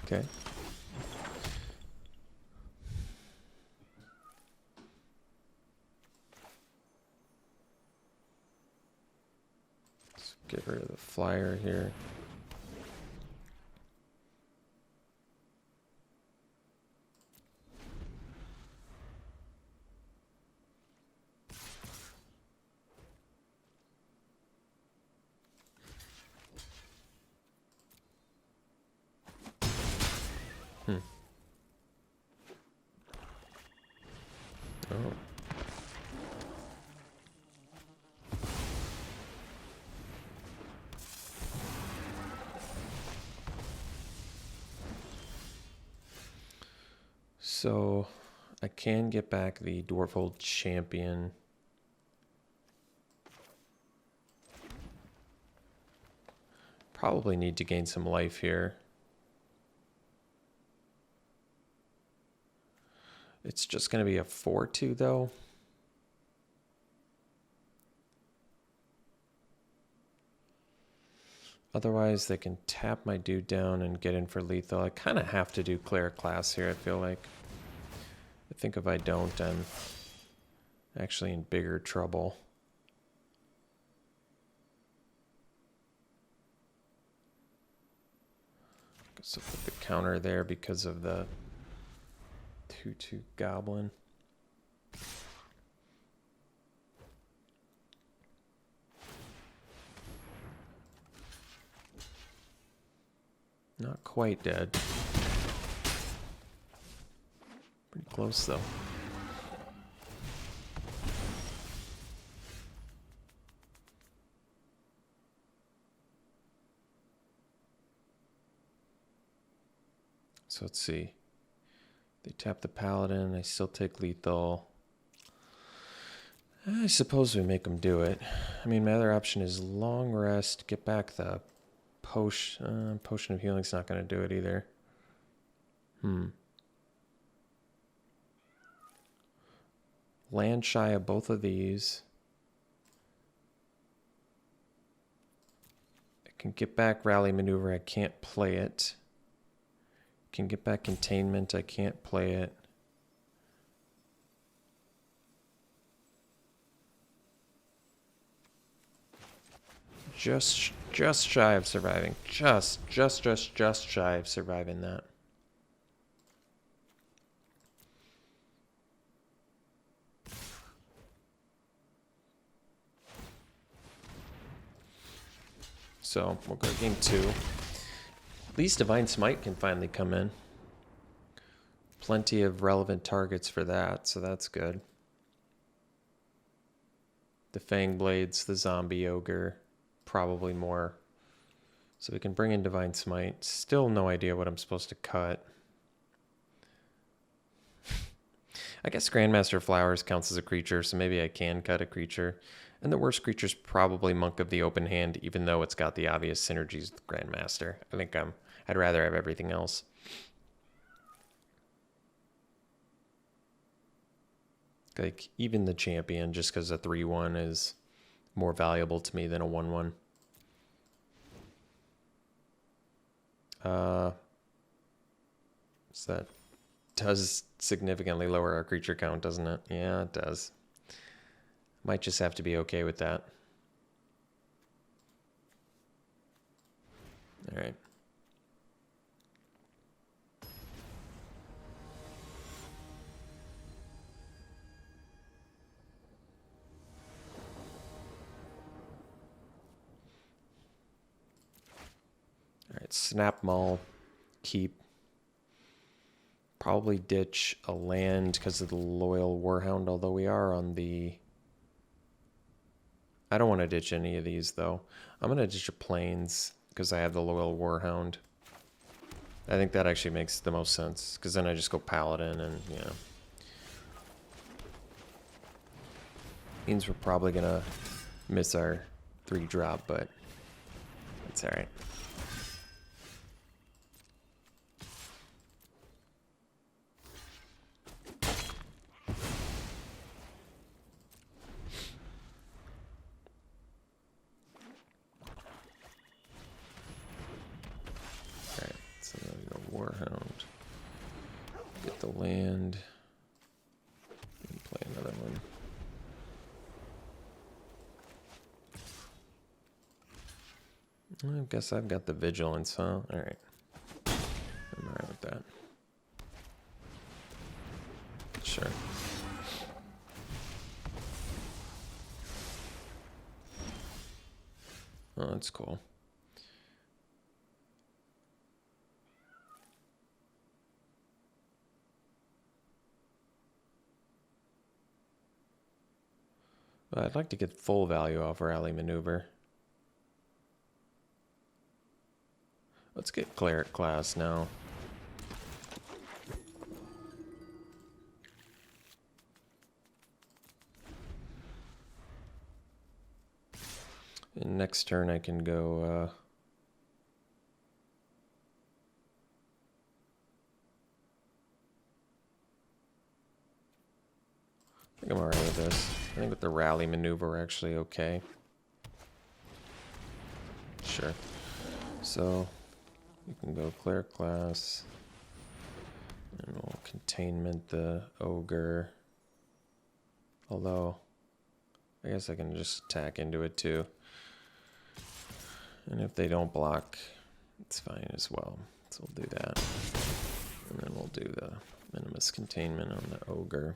Okay. Let's get rid of the flyer here. Oh. So I can get back the Dwarfold Champion. Probably need to gain some life here. It's just going to be a 4/2 though. Otherwise, they can tap my dude down and get in for lethal. I kind of have to do Cleric class here, I feel like. I think if I don't, I'm actually in bigger trouble. So put the counter there because of the 2/2 goblin. Not quite dead. Pretty close though. So let's see. They tap the paladin, I still take lethal. I suppose we make them do it. I mean, my other option is long rest, get back the potion. Potion of healing's not going to do it either. Land shy of both of these. I can get back rally maneuver, I can't play it. Can get back containment, I can't play it. Just shy of surviving. Just shy of surviving that. So we'll go to game 2. At least Divine Smite can finally come in. Plenty of relevant targets for that, so that's good. The Fang Blades, the Zombie Ogre, probably more. So we can bring in Divine Smite. Still no idea what I'm supposed to cut. I guess Grandmaster Flowers counts as a creature, so maybe I can cut a creature. And the worst creature's probably Monk of the Open Hand, even though it's got the obvious synergies with Grandmaster. I think I'd rather have everything else. Like, even the champion, just because a 3-1 is more valuable to me than a 1-1. So that does significantly lower our creature count, doesn't it? Yeah, it does. Might just have to be okay with that. All right. All right, snap maul, keep. Probably ditch a land because of the Loyal Warhound, although we are on the... I don't want to ditch any of these, though. I'm going to ditch a Plains because I have the Loyal Warhound. I think that actually makes the most sense, because then I just go Paladin and, you know. Means we're probably going to miss our 3-drop, but it's alright. Alright, so now we go Warhound. Get the land. And play another one. I guess I've got the Vigilance, huh? Alright. I'm alright with that. Sure. Oh, that's cool. But I'd like to get full value off Rally Maneuver. Let's get Cleric class now. And next turn I can go... I think I'm alright with this. I think with the Rally Maneuver we're actually okay. Sure. So... you can go Cleric class, and we'll containment the Ogre. Although, I guess I can just attack into it too. And if they don't block, it's fine as well. So we'll do that. And then we'll do the Minimus containment on the Ogre.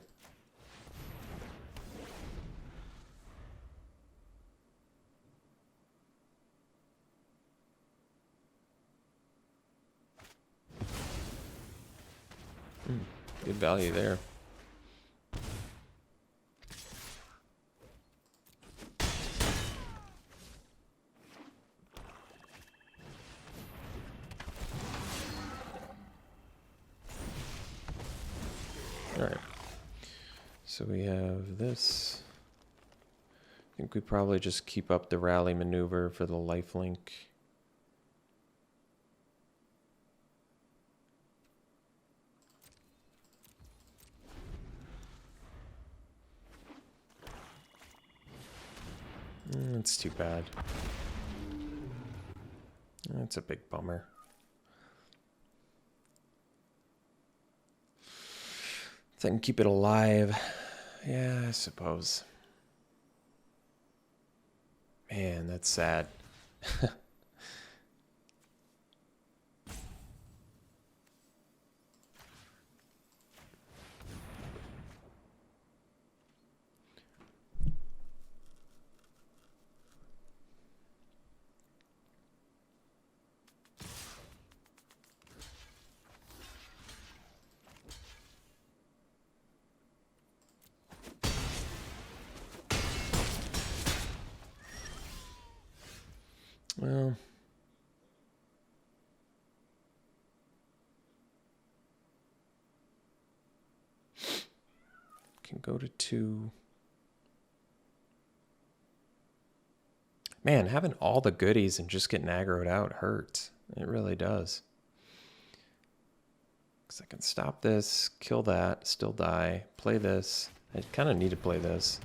Good value there. All right. So we have this. I think we probably just keep up the Rally Maneuver for the lifelink. That's too bad. That's a big bummer. If I can keep it alive, yeah, I suppose. Man, that's sad. Well, can go to 2. Man, having all the goodies and just getting aggroed out hurts. It really does. Because I can stop this, kill that, still die, play this, I kind of need to play this.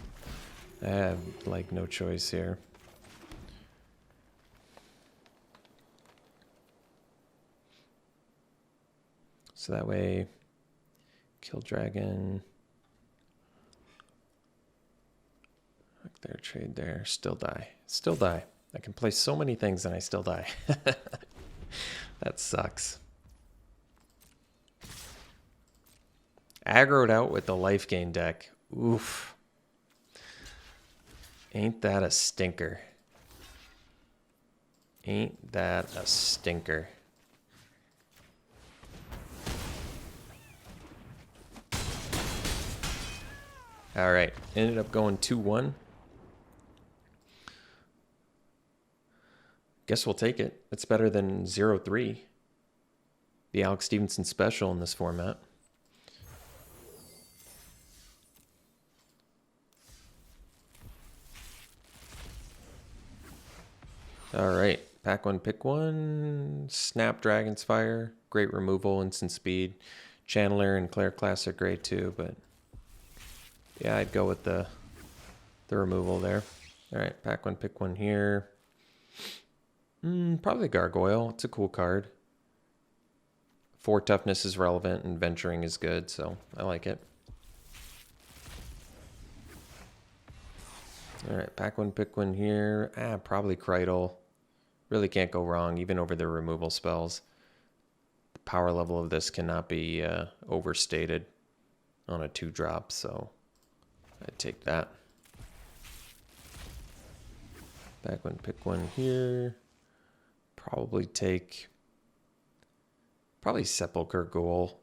I have, like, no choice here. So that way, kill dragon. Like there, trade there, still die. Still die. I can play so many things and I still die. That sucks. Aggroed out with the life gain deck. Oof. Ain't that a stinker? Ain't that a stinker? All right, ended up going 2-1. Guess we'll take it. It's better than 0-3. The Alex Stephenson special in this format. All right, pack one, pick one. Snapdragon's Fire, great removal, instant speed. Channeler and Claire Class are great too, but yeah, I'd go with the removal there. All right, pack one, pick one here. Probably Gargoyle. It's a cool card. 4 toughness is relevant and venturing is good, so I like it. All right, pack one, pick one here. Probably Krydle. Really can't go wrong, even over the removal spells. The power level of this cannot be overstated on a 2-drop, so I'd take that. Pack one, pick one here. Probably take... Sepulcher Ghoul.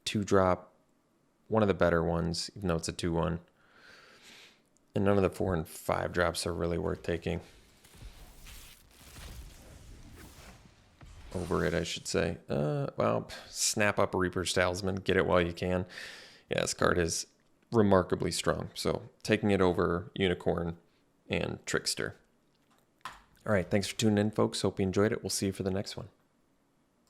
2-drop. One of the better ones, even though it's a 2-1. And none of the 4 and 5 drops are really worth taking. Over it, I should say. Well, snap up Reaper's Talisman. Get it while you can. Yeah, this card is remarkably strong. So taking it over Unicorn and Trickster. All right, thanks for tuning in, folks. Hope you enjoyed it. We'll see you for the next one.